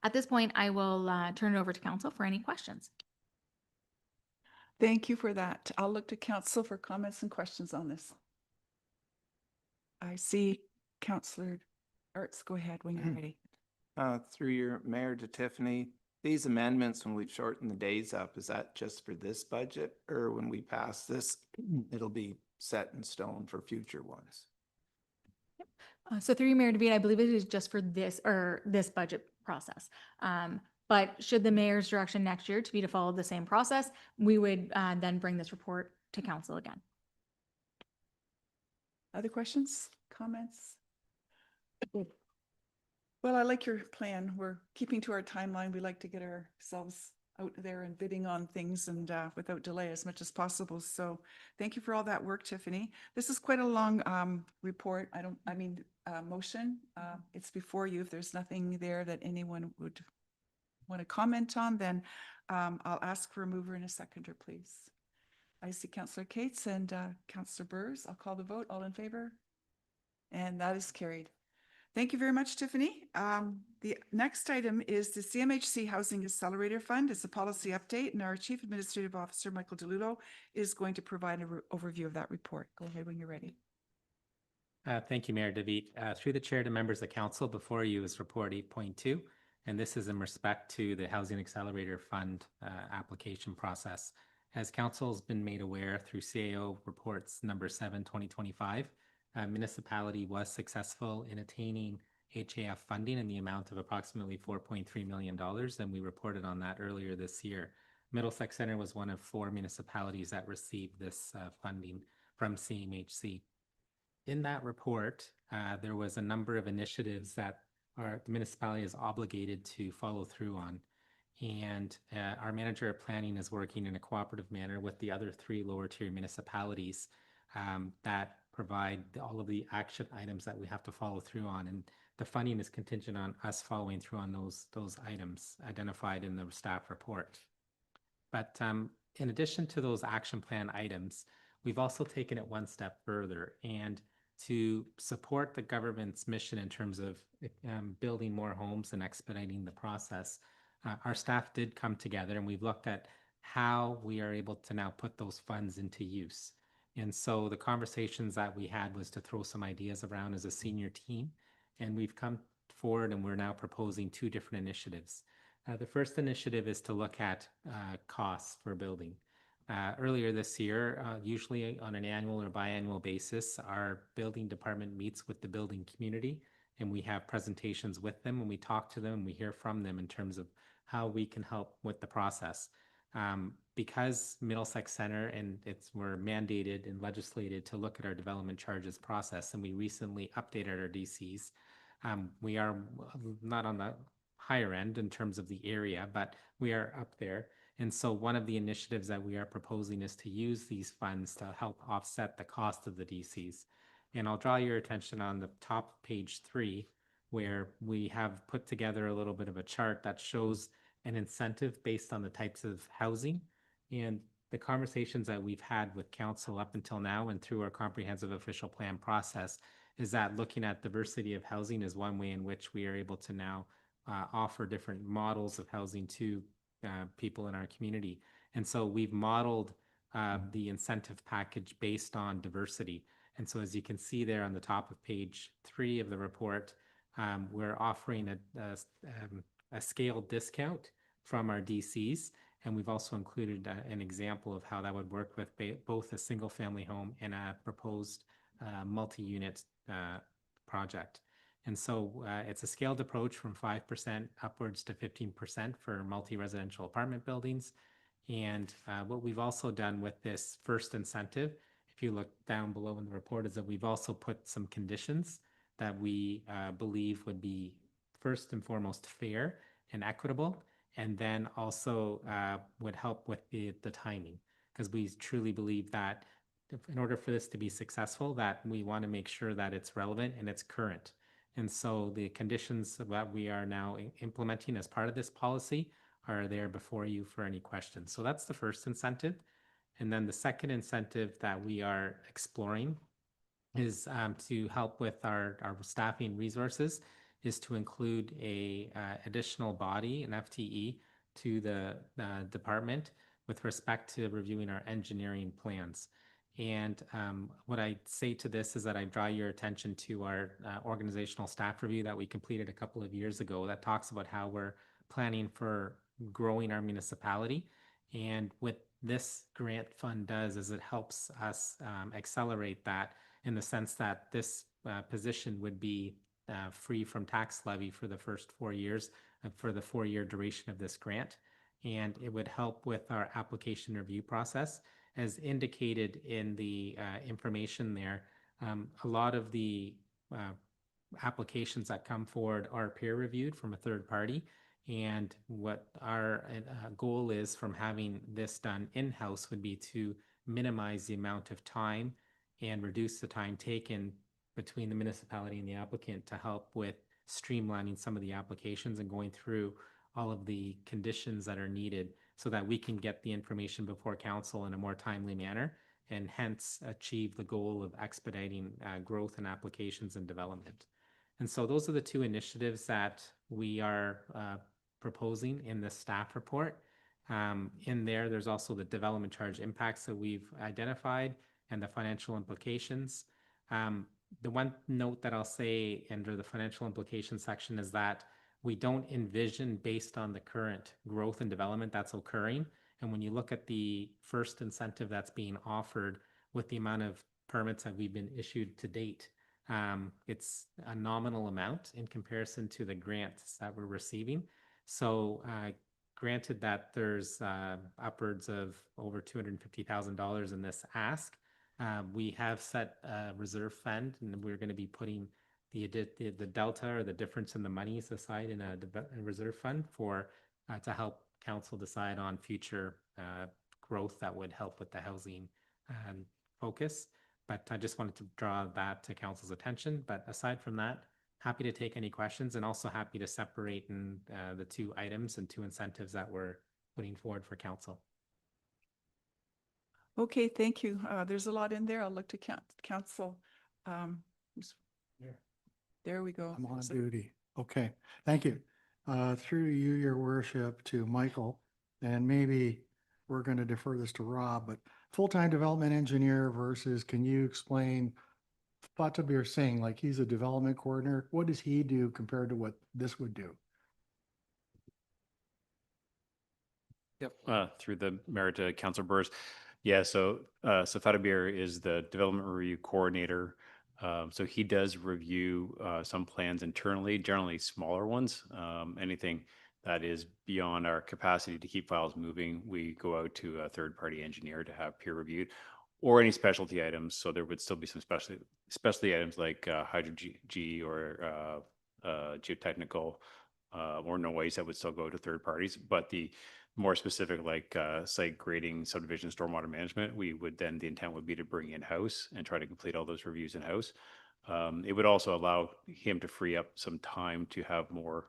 At this point, I will turn it over to council for any questions. Thank you for that. I'll look to council for comments and questions on this. I see Councillor Arts. Go ahead when you're ready. Through your mayor to Tiffany, these amendments, when we've shortened the days up, is that just for this budget? Or when we pass this, it'll be set in stone for future ones? So through you, Mayor DeVete, I believe it is just for this budget process. But should the mayor's direction next year to be to follow the same process, we would then bring this report to council again. Other questions, comments? Well, I like your plan. We're keeping to our timeline. We like to get ourselves out there and bidding on things and without delay as much as possible. So thank you for all that work, Tiffany. This is quite a long report. Motion. It's before you. If there's nothing there that anyone would want to comment on, then I'll ask for a mover and a seconder, please. I see Councillor Cates and Councillor Burrs. I'll call the vote. All in favor? And that is carried. Thank you very much, Tiffany. The next item is the CMHC Housing Accelerator Fund. It's a policy update, and our Chief Administrative Officer, Michael DeLulo, is going to provide an overview of that report. Go ahead when you're ready. Thank you, Mayor DeVete. Through the chair to members of council, before you is report 8.2, and this is in respect to the Housing Accelerator Fund application process. As council has been made aware through CAO reports number 7, 2025, municipality was successful in attaining HAF funding in the amount of approximately $4.3 million, and we reported on that earlier this year. Middlesex Center was one of 4 municipalities that received this funding from CMHC. In that report, there was a number of initiatives that the municipality is obligated to follow through on. And our manager of planning is working in a cooperative manner with the other 3 lower tier municipalities that provide all of the action items that we have to follow through on. And the funding is contingent on us following through on those items identified in the staff report. But in addition to those action plan items, we've also taken it one step further, and to support the government's mission in terms of building more homes and expediting the process, our staff did come together and we've looked at how we are able to now put those funds into use. And so the conversations that we had was to throw some ideas around as a senior team, and we've come forward and we're now proposing 2 different initiatives. The first initiative is to look at costs for building. Earlier this year, usually on an annual or biannual basis, our building department meets with the building community, and we have presentations with them, and we talk to them, and we hear from them in terms of how we can help with the process. Because Middlesex Center and we're mandated and legislated to look at our development charges process, and we recently updated our DCs. We are not on the higher end in terms of the area, but we are up there. And so one of the initiatives that we are proposing is to use these funds to help offset the cost of the DCs. And I'll draw your attention on the top of page 3, where we have put together a little bit of a chart that shows an incentive based on the types of housing. And the conversations that we've had with council up until now and through our comprehensive official plan process is that looking at diversity of housing is one way in which we are able to now offer different models of housing to people in our community. And so we've modeled the incentive package based on diversity. And so as you can see there on the top of page 3 of the report, we're offering a scaled discount from our DCs. And we've also included an example of how that would work with both a single family home and a proposed multi-unit project. And so it's a scaled approach from 5% upwards to 15% for multi-residential apartment buildings. And what we've also done with this first incentive, if you look down below in the report, is that we've also put some conditions that we believe would be first and foremost fair and equitable, and then also would help with the timing, because we truly believe that in order for this to be successful, that we want to make sure that it's relevant and it's current. And so the conditions that we are now implementing as part of this policy are there before you for any questions. So that's the first incentive. And then the second incentive that we are exploring is to help with our staffing resources, is to include a additional body, an FTE, to the department with respect to reviewing our engineering plans. And what I say to this is that I draw your attention to our organizational staff review that we completed a couple of years ago that talks about how we're planning for growing our municipality. And what this grant fund does is it helps us accelerate that, in the sense that this position would be free from tax levy for the first 4 years for the 4-year duration of this grant. And it would help with our application review process. As indicated in the information there, a lot of the applications that come forward are peer reviewed from a third party. And what our goal is from having this done in-house would be to minimize the amount of time and reduce the time taken between the municipality and the applicant to help with streamlining some of the applications and going through all of the conditions that are needed, so that we can get the information before council in a more timely manner, and hence achieve the goal of expediting growth in applications and development. And so those are the two initiatives that we are proposing in the staff report. In there's also the development charge impacts that we've identified and the financial implications. The one note that I'll say under the financial implications section is that we don't envision, based on the current growth and development that's occurring, and when you look at the first incentive that's being offered with the amount of permits that we've been issued to date, it's a nominal amount in comparison to the grants that we're receiving. So granted that there's upwards of over $250,000 in this ask, we have set a reserve fund, and we're going to be putting the delta or the difference in the monies aside in a reserve fund for to help council decide on future growth that would help with the housing focus. But I just wanted to draw that to council's attention. But aside from that, happy to take any questions, and also happy to separate in the two items and two incentives that we're putting forward for council. Okay, thank you. There's a lot in there. I'll look to council. There we go. I'm on duty. Okay, thank you. Through you, your worship, to Michael, and maybe we're going to defer this to Rob, but full-time development engineer versus, can you explain Fatabir Singh, like he's a development coordinator, what does he do compared to what this would do? Yep. Through the mayor to Councilor Burrs. Yeah, so Fatabir is the development review coordinator. So he does review some plans internally, generally smaller ones, anything that is beyond our capacity to keep files moving, we go out to a third-party engineer to have peer reviewed, or any specialty items. So there would still be some specialty items like hydro-G or geotechnical or noise that would still go to third parties. But the more specific, like site grading, subdivision, stormwater management, the intent would be to bring in-house and try to complete all those reviews in-house. It would also allow him to free up some time to have more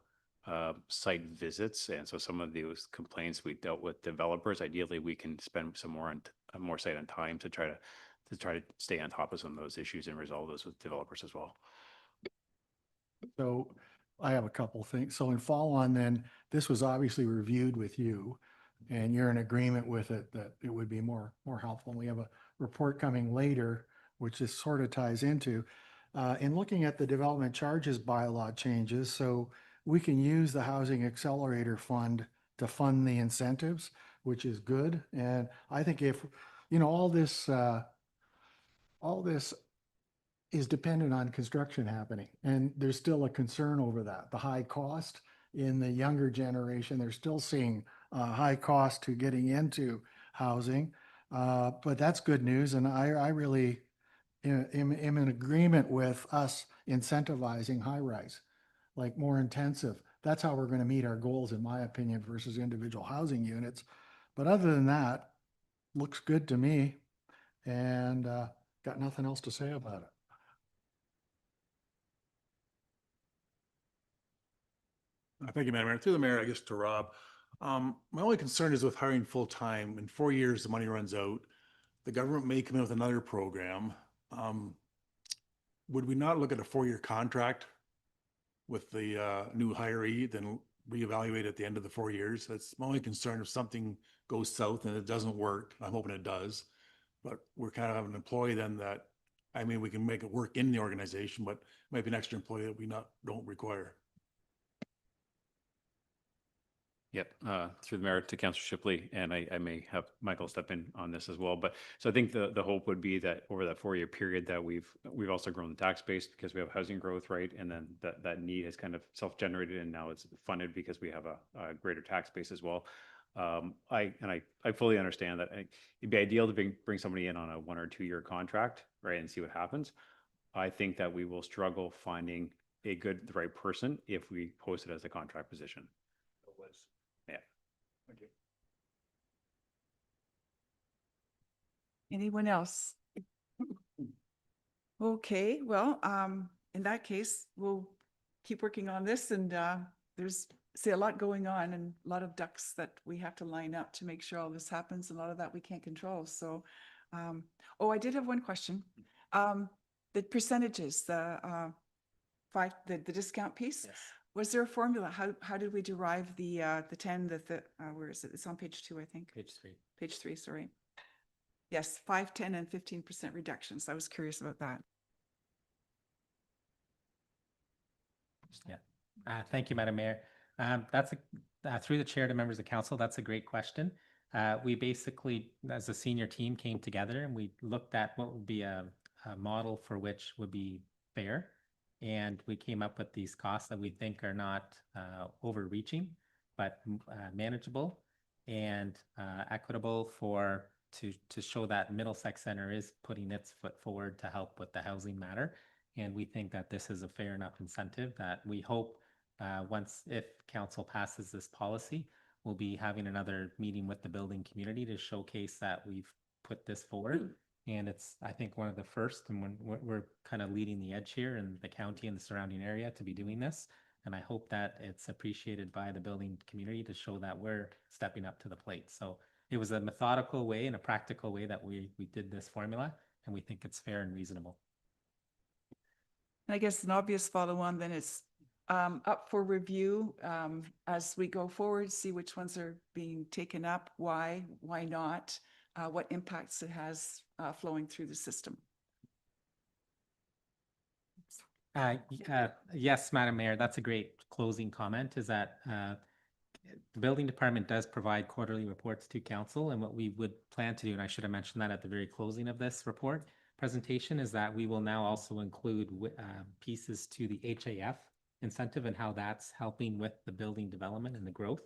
site visits. And so some of those complaints we dealt with developers, ideally we can spend some more site on time to try to stay on top of some of those issues and resolve those with developers as well. So I have a couple things. So in follow on then, this was obviously reviewed with you and you're in agreement with it that it would be more helpful. And we have a report coming later, which this sort of ties into. In looking at the development charges bylaw changes, so we can use the Housing Accelerator Fund to fund the incentives, which is good. And I think if, all this is dependent on construction happening. And there's still a concern over that. The high cost in the younger generation, they're still seeing high cost to getting into housing. But that's good news. And I really am in agreement with us incentivizing high rise, like more intensive. That's how we're going to meet our goals, in my opinion, versus individual housing units. But other than that, looks good to me. And got nothing else to say about it. Thank you, Madam Mayor. Through the mayor, I guess to Rob. My only concern is with hiring full-time. In 4 years, the money runs out. The government may come in with another program. Would we not look at a 4-year contract with the new hiree, then reevaluate at the end of the 4 years? That's my only concern. If something goes south and it doesn't work, I'm hoping it does. But we're kind of have an employee then that, I mean, we can make it work in the organization, but might be an extra employee that we don't require. Yep, through the mayor to Councillor Shipley, and I may have Michael step in on this as well. But so I think the hope would be that over that 4-year period that we've also grown the tax base because we have housing growth, right? And then that need has kind of self-generated and now it's funded because we have a greater tax base as well. I fully understand that it'd be ideal to bring somebody in on a 1 or 2 year contract, right, and see what happens. I think that we will struggle finding the right person if we post it as a contract position. Yeah. Thank you. Anyone else? Okay, well, in that case, we'll keep working on this and there's a lot going on and a lot of ducks that we have to line up to make sure all this happens. A lot of that we can't control. So, I did have one question. The percentages, the discount piece. Yes. Was there a formula? How did we derive the 10, where is it? It's on page 2, I think. Page 3. Page 3, sorry. Yes, 5, 10, and 15% reductions. I was curious about that. Yeah. Thank you, Madam Mayor. That's through the chair to members of council. That's a great question. We basically, as a senior team, came together and we looked at what would be a model for which would be fair. And we came up with these costs that we think are not overreaching, but manageable and equitable to show that Middlesex Center is putting its foot forward to help with the housing matter. And we think that this is a fair enough incentive that we hope if council passes this policy, we'll be having another meeting with the building community to showcase that we've put this forward. And it's, I think, one of the first, and when we're kind of leading the edge here in the county and the surrounding area to be doing this. And I hope that it's appreciated by the building community to show that we're stepping up to the plate. So it was a methodical way and a practical way that we did this formula, and we think it's fair and reasonable. And I guess an obvious follow-on then is up for review as we go forward, see which ones are being taken up, why not, what impacts it has flowing through the system. Yes, Madam Mayor, that's a great closing comment, is that the building department does provide quarterly reports to council, and what we would plan to do, and I should have mentioned that at the very closing of this report presentation, is that we will now also include pieces to the HAF incentive and how that's helping with the building development and the growth.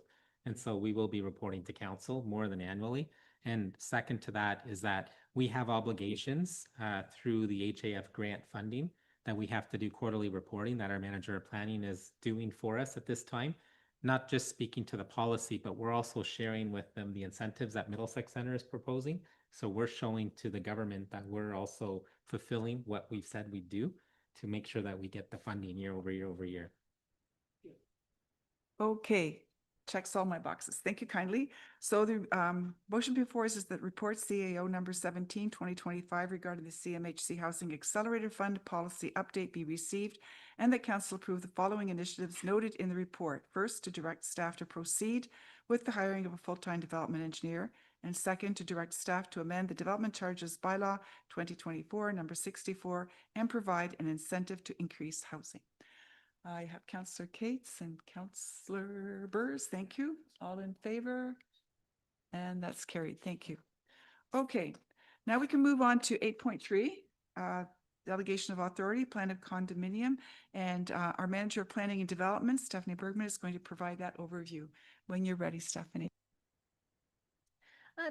And so we will be reporting to council more than annually. And second to that is that we have obligations through the HAF grant funding that we have to do quarterly reporting that our manager of planning is doing for us at this time. Not just speaking to the policy, but we're also sharing with them the incentives that Middlesex Center is proposing. So we're showing to the government that we're also fulfilling what we've said we do to make sure that we get the funding year over year over year. Okay, checks all my boxes. Thank you kindly. So the motion before us is that report CAO number 17, 2025 regarding the CMHC Housing Accelerator Fund policy update be received and that council approve the following initiatives noted in the report. First, to direct staff to proceed with the hiring of a full-time development engineer. And second, to direct staff to amend the development charges bylaw 2024 number 64 and provide an incentive to increase housing. I have Councillor Cates and Councillor Burrs. Thank you. All in favor? And that's carried. Thank you. Okay, now we can move on to 8.3, delegation of authority, plan of condominium. And our manager of planning and development, Stephanie Bergman, is going to provide that overview. When you're ready, Stephanie.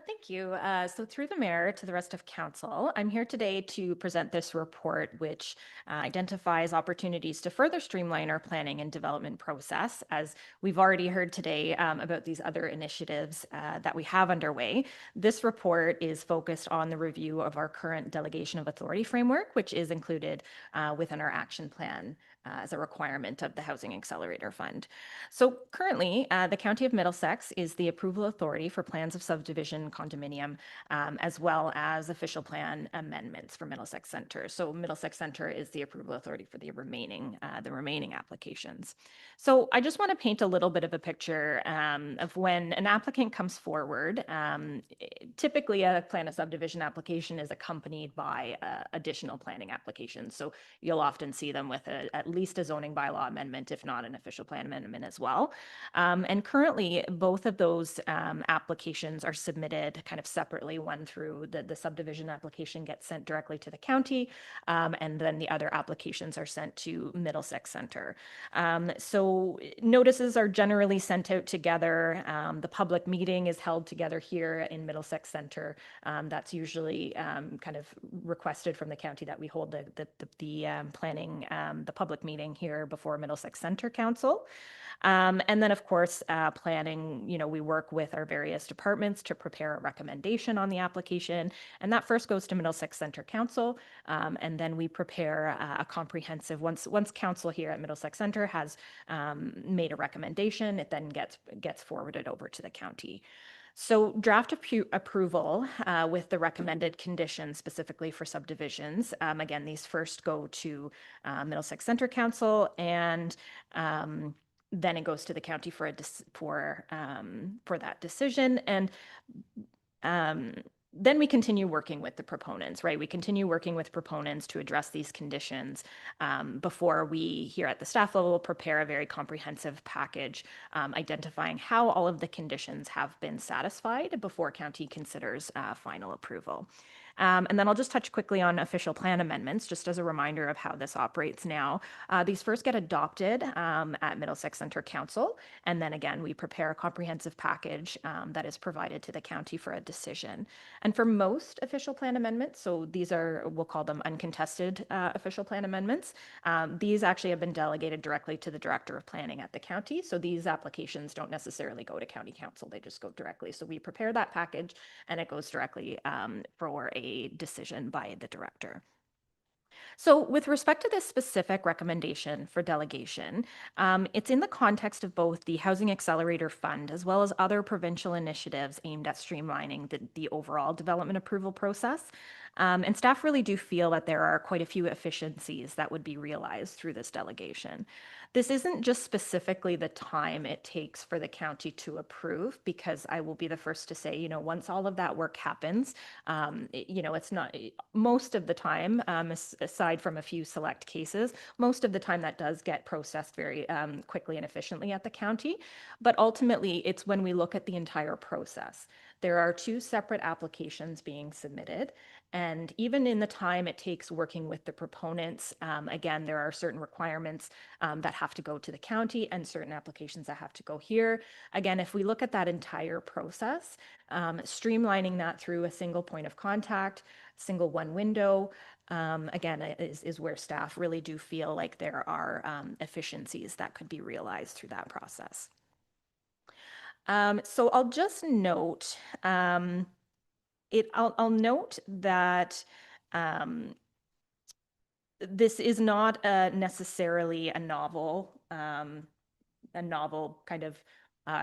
Thank you. So through the mayor to the rest of council, I'm here today to present this report, which identifies opportunities to further streamline our planning and development process. As we've already heard today about these other initiatives that we have underway, this report is focused on the review of our current delegation of authority framework, which is included within our action plan as a requirement of the Housing Accelerator Fund. So currently, the County of Middlesex is the approval authority for plans of subdivision condominium, as well as official plan amendments for Middlesex Center. So Middlesex Center is the approval authority for the remaining applications. So I just want to paint a little bit of a picture of when an applicant comes forward. Typically, a plan of subdivision application is accompanied by additional planning applications. So you'll often see them with at least a zoning bylaw amendment, if not an official plan amendment as well. And currently, both of those applications are submitted kind of separately. One through the subdivision application gets sent directly to the county, and then the other applications are sent to Middlesex Center. So notices are generally sent out together. The public meeting is held together here in Middlesex Center. That's usually kind of requested from the county that we hold the planning, the public meeting here before Middlesex Center Council. And then, of course, planning, we work with our various departments to prepare a recommendation on the application. And that first goes to Middlesex Center Council. And then we prepare a comprehensive, once council here at Middlesex Center has made a recommendation, it then gets forwarded over to the county. So draft approval with the recommended conditions specifically for subdivisions. Again, these first go to Middlesex Center Council, and then it goes to the county for that decision. And then we continue working with the proponents, right? We continue working with proponents to address these conditions before we, here at the staff level, prepare a very comprehensive package identifying how all of the conditions have been satisfied before county considers final approval. And then I'll just touch quickly on official plan amendments, just as a reminder of how this operates now. These first get adopted at Middlesex Center Council, and then again, we prepare a comprehensive package that is provided to the county for a decision. And for most official plan amendments, so these are, we'll call them uncontested official plan amendments, these actually have been delegated directly to the Director of Planning at the county. So these applications don't necessarily go to County Council, they just go directly. So we prepare that package and it goes directly for a decision by the director. So with respect to this specific recommendation for delegation, it's in the context of both the Housing Accelerator Fund as well as other provincial initiatives aimed at streamlining the overall development approval process. And staff really do feel that there are quite a few efficiencies that would be realized through this delegation. This isn't just specifically the time it takes for the county to approve, because I will be the first to say, once all of that work happens, it's not most of the time, aside from a few select cases, most of the time that does get processed very quickly and efficiently at the county. But ultimately, it's when we look at the entire process there are 2 separate applications being submitted. And even in the time it takes working with the proponents, again, there are certain requirements that have to go to the county and certain applications that have to go here. Again, if we look at that entire process, streamlining that through a single point of contact, single one window, again, is where staff really do feel like there are efficiencies that could be realized through that process. So I'll just note, I'll note that this is not necessarily a novel kind of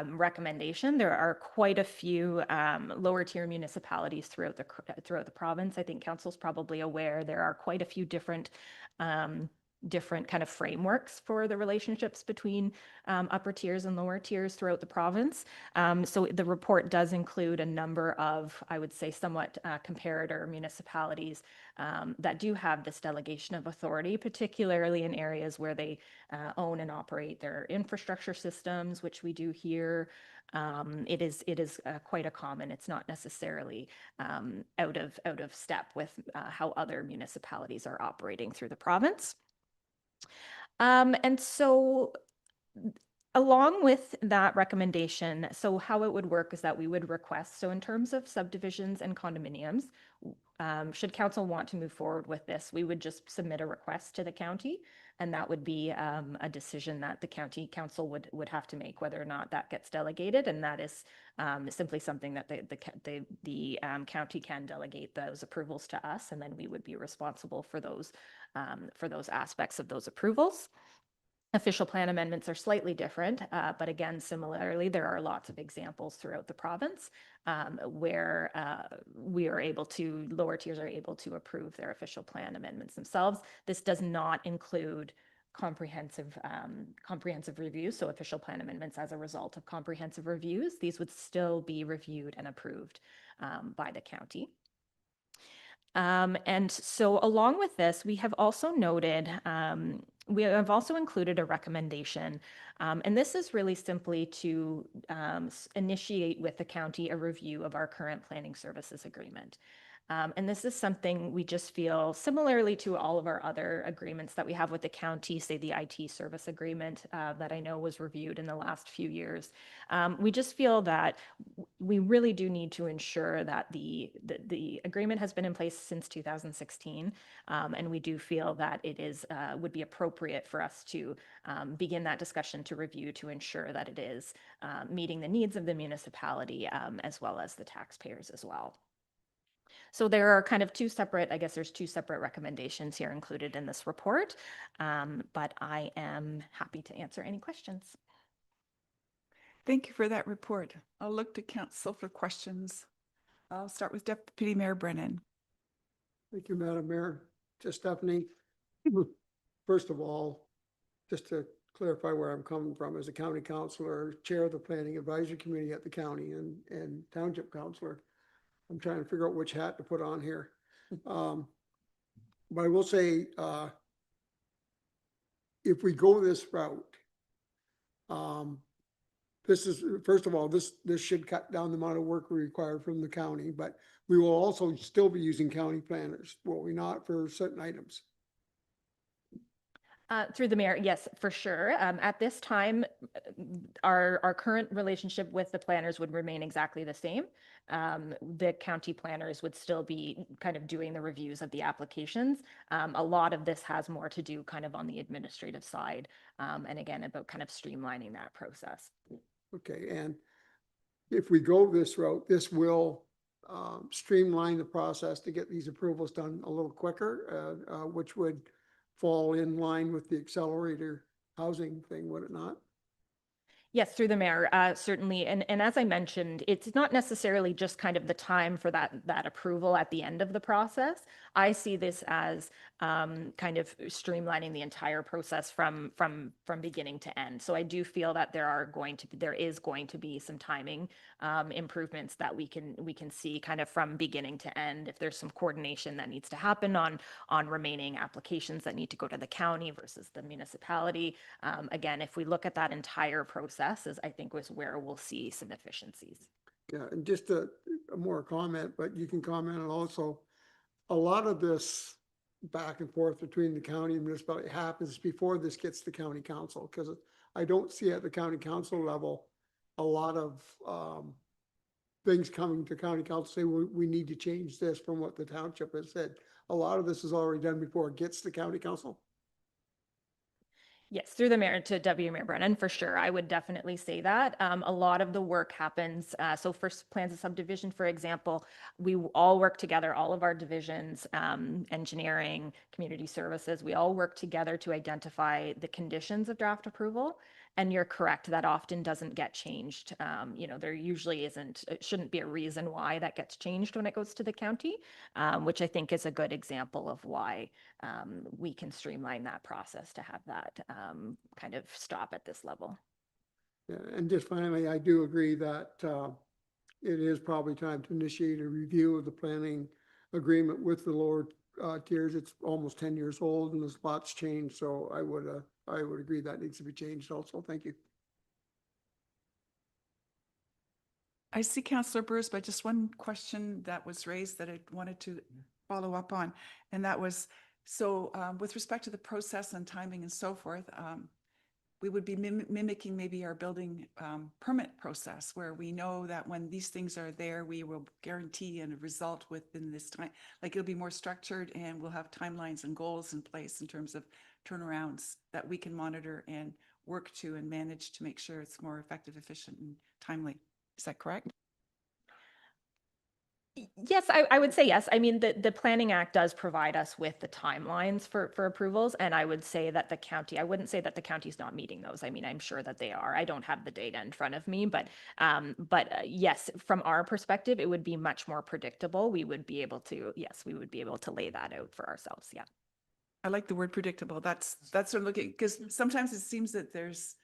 recommendation. There are quite a few lower tier municipalities throughout the province. I think council's probably aware there are quite a few different kind of frameworks for the relationships between upper tiers and lower tiers throughout the province. So the report does include a number of, I would say, somewhat comparator municipalities that do have this delegation of authority, particularly in areas where they own and operate their infrastructure systems, which we do here. It is quite a common. It's not necessarily out of step with how other municipalities are operating through the province. And so along with that recommendation, so how it would work is that we would request, so in terms of subdivisions and condominiums, should council want to move forward with this, we would just submit a request to the county, and that would be a decision that the county council would have to make whether or not that gets delegated, and that is simply something that the county can delegate those approvals to us, and then we would be responsible for those aspects of those approvals. Official plan amendments are slightly different, but again, similarly, there are lots of examples throughout the province where lower tiers are able to approve their official plan amendments themselves. This does not include comprehensive reviews, so official plan amendments as a result of comprehensive reviews. These would still be reviewed and approved by the county. And so along with this, we have also noted, we have also included a recommendation, and this is really simply to initiate with the county a review of our current planning services agreement. And this is something we just feel, similarly to all of our other agreements that we have with the county, say the IT service agreement that I know was reviewed in the last few years. We just feel that we really do need to ensure that the agreement has been in place since 2016, and we do feel that it would be appropriate for us to begin that discussion to review to ensure that it is meeting the needs of the municipality as well as the taxpayers as well. So there are kind of there's two separate recommendations here included in this report, but I am happy to answer any questions. Thank you for that report. I'll look to council for questions. I'll start with Deputy Mayor Brennan. Thank you, Madam Mayor. Just Stephanie, first of all, just to clarify where I'm coming from as a county councilor, chair of the planning advisory committee at the county and township councilor. I'm trying to figure out which hat to put on here. But I will say, if we go this route, this is, first of all, this should cut down the amount of work we require from the county, but we will also still be using county planners, will we not, for certain items? Through the mayor, yes, for sure. At this time, our current relationship with the planners would remain exactly the same. The county planners would still be kind of doing the reviews of the applications. A lot of this has more to do kind of on the administrative side, and again, about kind of streamlining that process. Okay, and if we go this route, this will streamline the process to get these approvals done a little quicker, which would fall in line with the accelerator housing thing, would it not? Yes, through the mayor, certainly. And as I mentioned, it's not necessarily just kind of the time for that approval at the end of the process. I see this as kind of streamlining the entire process from beginning to end. So I do feel that there is going to be some timing improvements that we can see kind of from beginning to end. If there's some coordination that needs to happen on remaining applications that need to go to the county versus the municipality. Again, if we look at that entire process, I think was where we'll see some efficiencies. Yeah, and just a more comment, but you can comment on also, a lot of this back and forth between the county and municipality happens before this gets to county council, because I don't see at the county council level a lot of things coming to county council, say, we need to change this from what the township has said. A lot of this is already done before it gets to county council. Yes, through the mayor to Deputy Mayor Brennan, for sure. I would definitely say that. A lot of the work happens. So for plans of subdivision, for example, we all work together, all of our divisions, engineering, community services, we all work together to identify the conditions of draft approval. And you're correct, that often doesn't get changed. There usually isn't, it shouldn't be a reason why that gets changed when it goes to the county, which I think is a good example of why we can streamline that process to have that kind of stop at this level. Yeah, and just finally, I do agree that it is probably time to initiate a review of the planning agreement with the lower tiers. It's almost 10 years old and there's lots changed, so I would agree that needs to be changed also. Thank you. I see Councillor Burrs, but just one question that was raised that I wanted to follow up on. And that was, so with respect to the process and timing and so forth, we would be mimicking maybe our building permit process, where we know that when these things are there, we will guarantee a result within this time. Like, it'll be more structured and we'll have timelines and goals in place in terms of turnarounds that we can monitor and work to and manage to make sure it's more effective, efficient, and timely. Is that correct? Yes, I would say yes. I mean, the Planning Act does provide us with the timelines for approvals, and I would say that the county, I wouldn't say that the county's not meeting those. I mean, I'm sure that they are. I don't have the data in front of me, but yes, from our perspective, it would be much more predictable. We would be able to, yes, we would be able to lay that out for ourselves. Yeah. I like the word predictable. That's what I'm looking, because sometimes it seems that there's,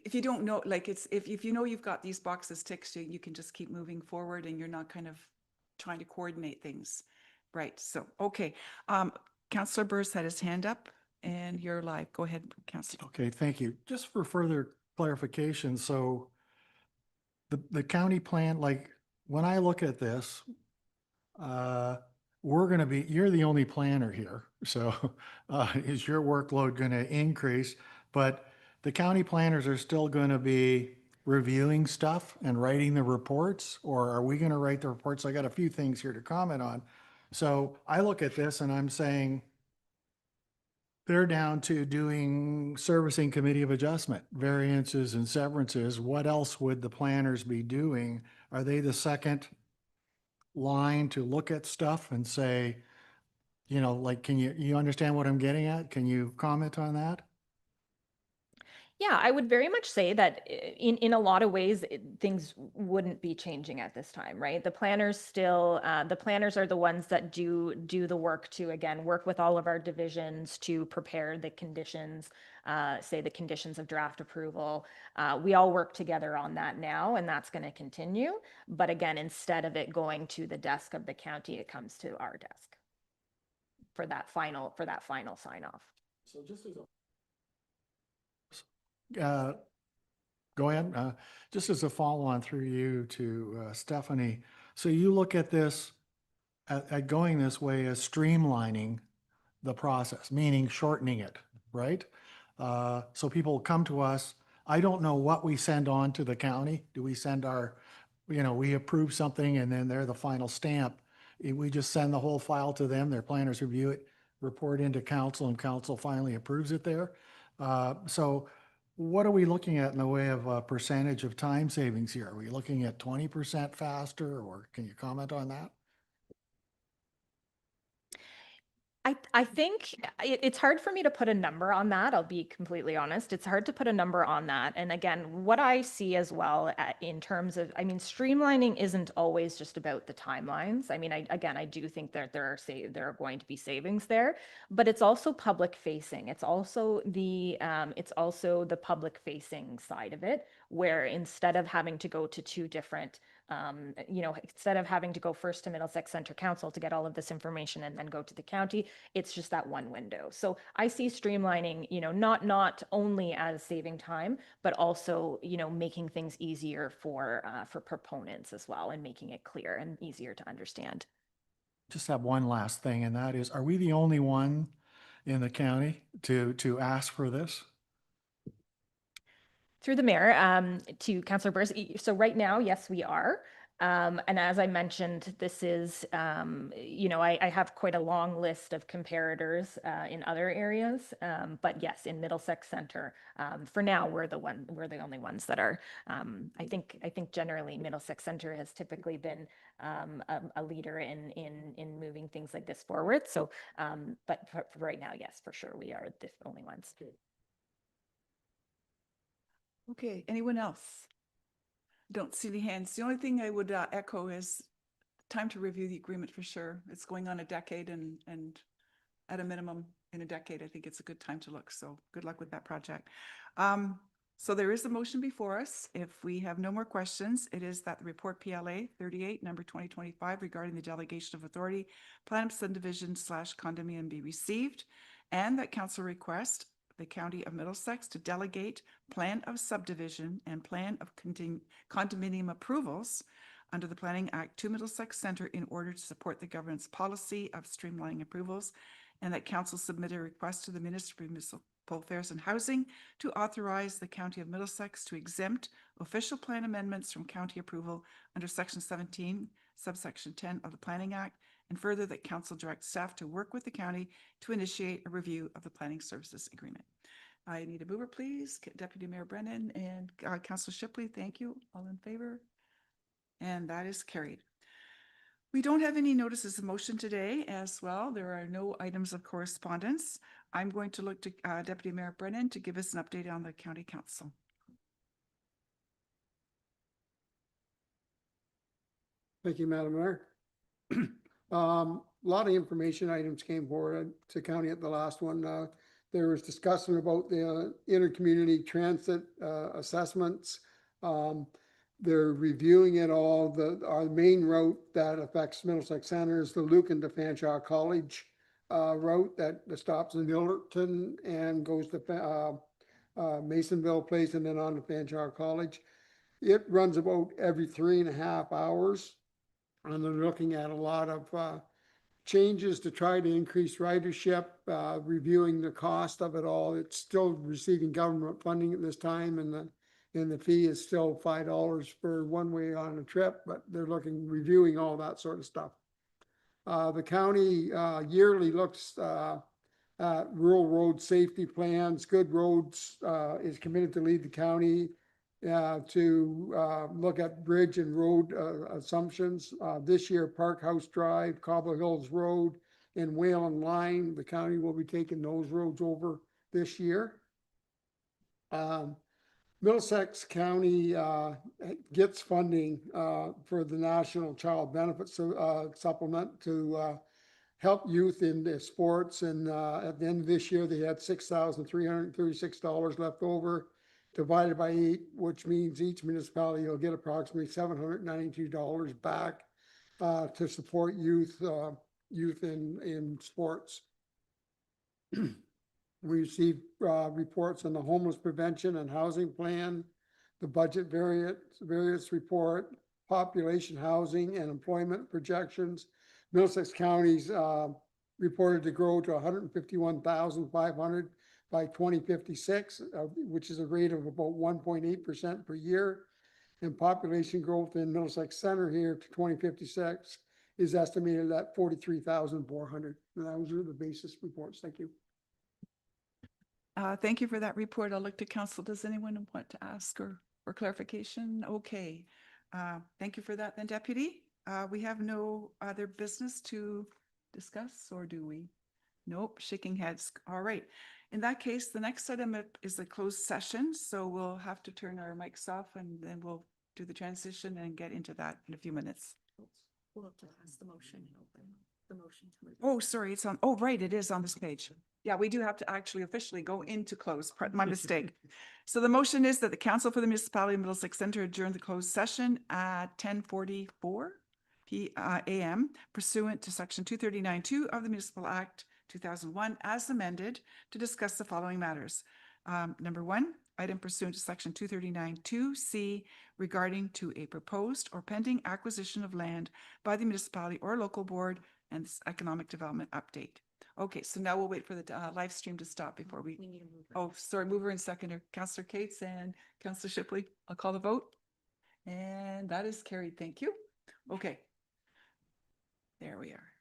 if you don't know, like, it's, if you know you've got these boxes ticked, you can just keep moving forward and you're not kind of trying to coordinate things. Right. So, okay. Councillor Burrs had his hand up and you're live. Go ahead, Councillor. Okay, thank you. Just for further clarification, so the county plan, like, when I look at this, you're the only planner here. So is your workload going to increase? But the county planners are still going to be reviewing stuff and writing the reports, or are we going to write the reports? I got a few things here to comment on. So I look at this and I'm saying they're down to doing servicing committee of adjustment, variances and severances. What else would the planners be doing? Are they the second line to look at stuff and say, like, can you understand what I'm getting at? Can you comment on that? Yeah, I would very much say that in a lot of ways, things wouldn't be changing at this time, right? The planners are the ones that do the work to, again, work with all of our divisions to prepare the conditions, say the conditions of draft approval. We all work together on that now, and that's going to continue. But again, instead of it going to the desk of the county, it comes to our desk for that final sign off. So just as go ahead. Just as a follow-on through you to Stephanie. So you look at this, at going this way as streamlining the process, meaning shortening it, right? So people come to us. I don't know what we send on to the county. Do we send we approve something and then they're the final stamp? We just send the whole file to them, their planners review it, report into council, and council finally approves it there. So what are we looking at in the way of a percentage of time savings here? Are we looking at 20% faster, or can you comment on that? I think it's hard for me to put a number on that. I'll be completely honest. It's hard to put a number on that. And again, what I see as well in terms of, I mean, streamlining isn't always just about the timelines. I mean, I do think that there are going to be savings there, but it's also public facing. It's also the public facing side of it, where instead of having to go to two different, instead of having to go first to Middlesex Center Council to get all of this information and then go to the county, it's just that one window. So I see streamlining, not only as saving time, but also, making things easier for proponents as well, and making it clear and easier to understand. Just have one last thing, and that is, are we the only one in the county to ask for this? Through the mayor, to Councillor Burrs. So right now, yes, we are. And as I mentioned, this is, I have quite a long list of comparators in other areas. But yes, in Middlesex Center, for now, we're the only ones that are. I think generally Middlesex Center has typically been a leader in moving things like this forward. So, but for right now, yes, for sure, we are the only ones. Okay, anyone else? Don't see any hands. The only thing I would echo is time to review the agreement for sure. It's going on a decade, and at a minimum in a decade, I think it's a good time to look. So good luck with that project. So there is a motion before us. If we have no more questions, it is that the report PLA 38, number 2025, regarding the delegation of authority, plan of subdivision / condominium be received, and that council request the County of Middlesex to delegate plan of subdivision and plan of condominium approvals under the Planning Act to Middlesex Center in order to support the government's policy of streamlining approvals, and that council submit a request to the Ministry of Municipal Affairs and Housing to authorize the County of Middlesex to exempt official plan amendments from county approval under Section 17, subsection 10 of the Planning Act, and further that council directs staff to work with the county to initiate a review of the planning services agreement. I need a mover, please. Deputy Mayor Brennan and Councillor Shipley, thank you. All in favor? And that is carried. We don't have any notices of motion today as well. There are no items of correspondence. I'm going to look to Deputy Mayor Brennan to give us an update on the County Council. Thank you, Madam Mayor. A lot of information items came forward to county at the last one. There was discussion about the intercommunity transit assessments. They're reviewing it all. Our main route that affects Middlesex Center is the Lucan to Fanshawe College route that stops in Ilderton and goes to Masonville Place and then on to Fanshawe College. It runs about every 3.5 hours. And they're looking at a lot of changes to try to increase ridership, reviewing the cost of it all. It's still receiving government funding at this time, and the fee is still $5 for one way on a trip, but they're reviewing all that sort of stuff. The county yearly looks at rural road safety plans. Good Roads is committed to lead the county to look at bridge and road assumptions. This year, Park House Drive, Cobble Hills Road, and Whalen Line, the county will be taking those roads over this year. Middlesex County gets funding for the National Child Benefits Supplement to help youth in the sports, and at the end of this year, they had $6,336 left over, divided by 8, which means each municipality will get approximately $792 back to support youth in sports. We received reports on the homeless prevention and housing plan, the budget variance report, population, housing, and employment projections. Middlesex County's reported to grow to 151,500 by 2056, which is a rate of about 1.8% per year. And population growth in Middlesex Center here to 2056 is estimated at 43,400. And those are the basis reports. Thank you. Thank you for that report. I'll look to council. Does anyone want to ask or clarification? Okay. Thank you for that then, Deputy. We have no other business to discuss, or do we? Nope, shaking heads. All right. In that case, the next item is a closed session. So we'll have to turn our mics off and then we'll do the transition and get into that in a few minutes. We'll have to pass the motion and open the motion. Oh, sorry, it's on, oh, right, it is on this page. Yeah, we do have to actually officially go into close, my mistake. So the motion is that the Council for the Municipality of Middlesex Centre adjourn the closed session at 10:44 a.m. pursuant to section 239(2) of the Municipal Act 2001 as amended to discuss the following matters. Number one, item pursuant to section 239(2)(c) regarding to a proposed or pending acquisition of land by the municipality or local board and this economic development update. Okay, so now we'll wait for the live stream to stop before we. We need a mover. Oh, sorry, mover and seconder, Councillor Cates and Councillor Shipley. I'll call the vote. And that is carried. Thank you. Okay. There we are.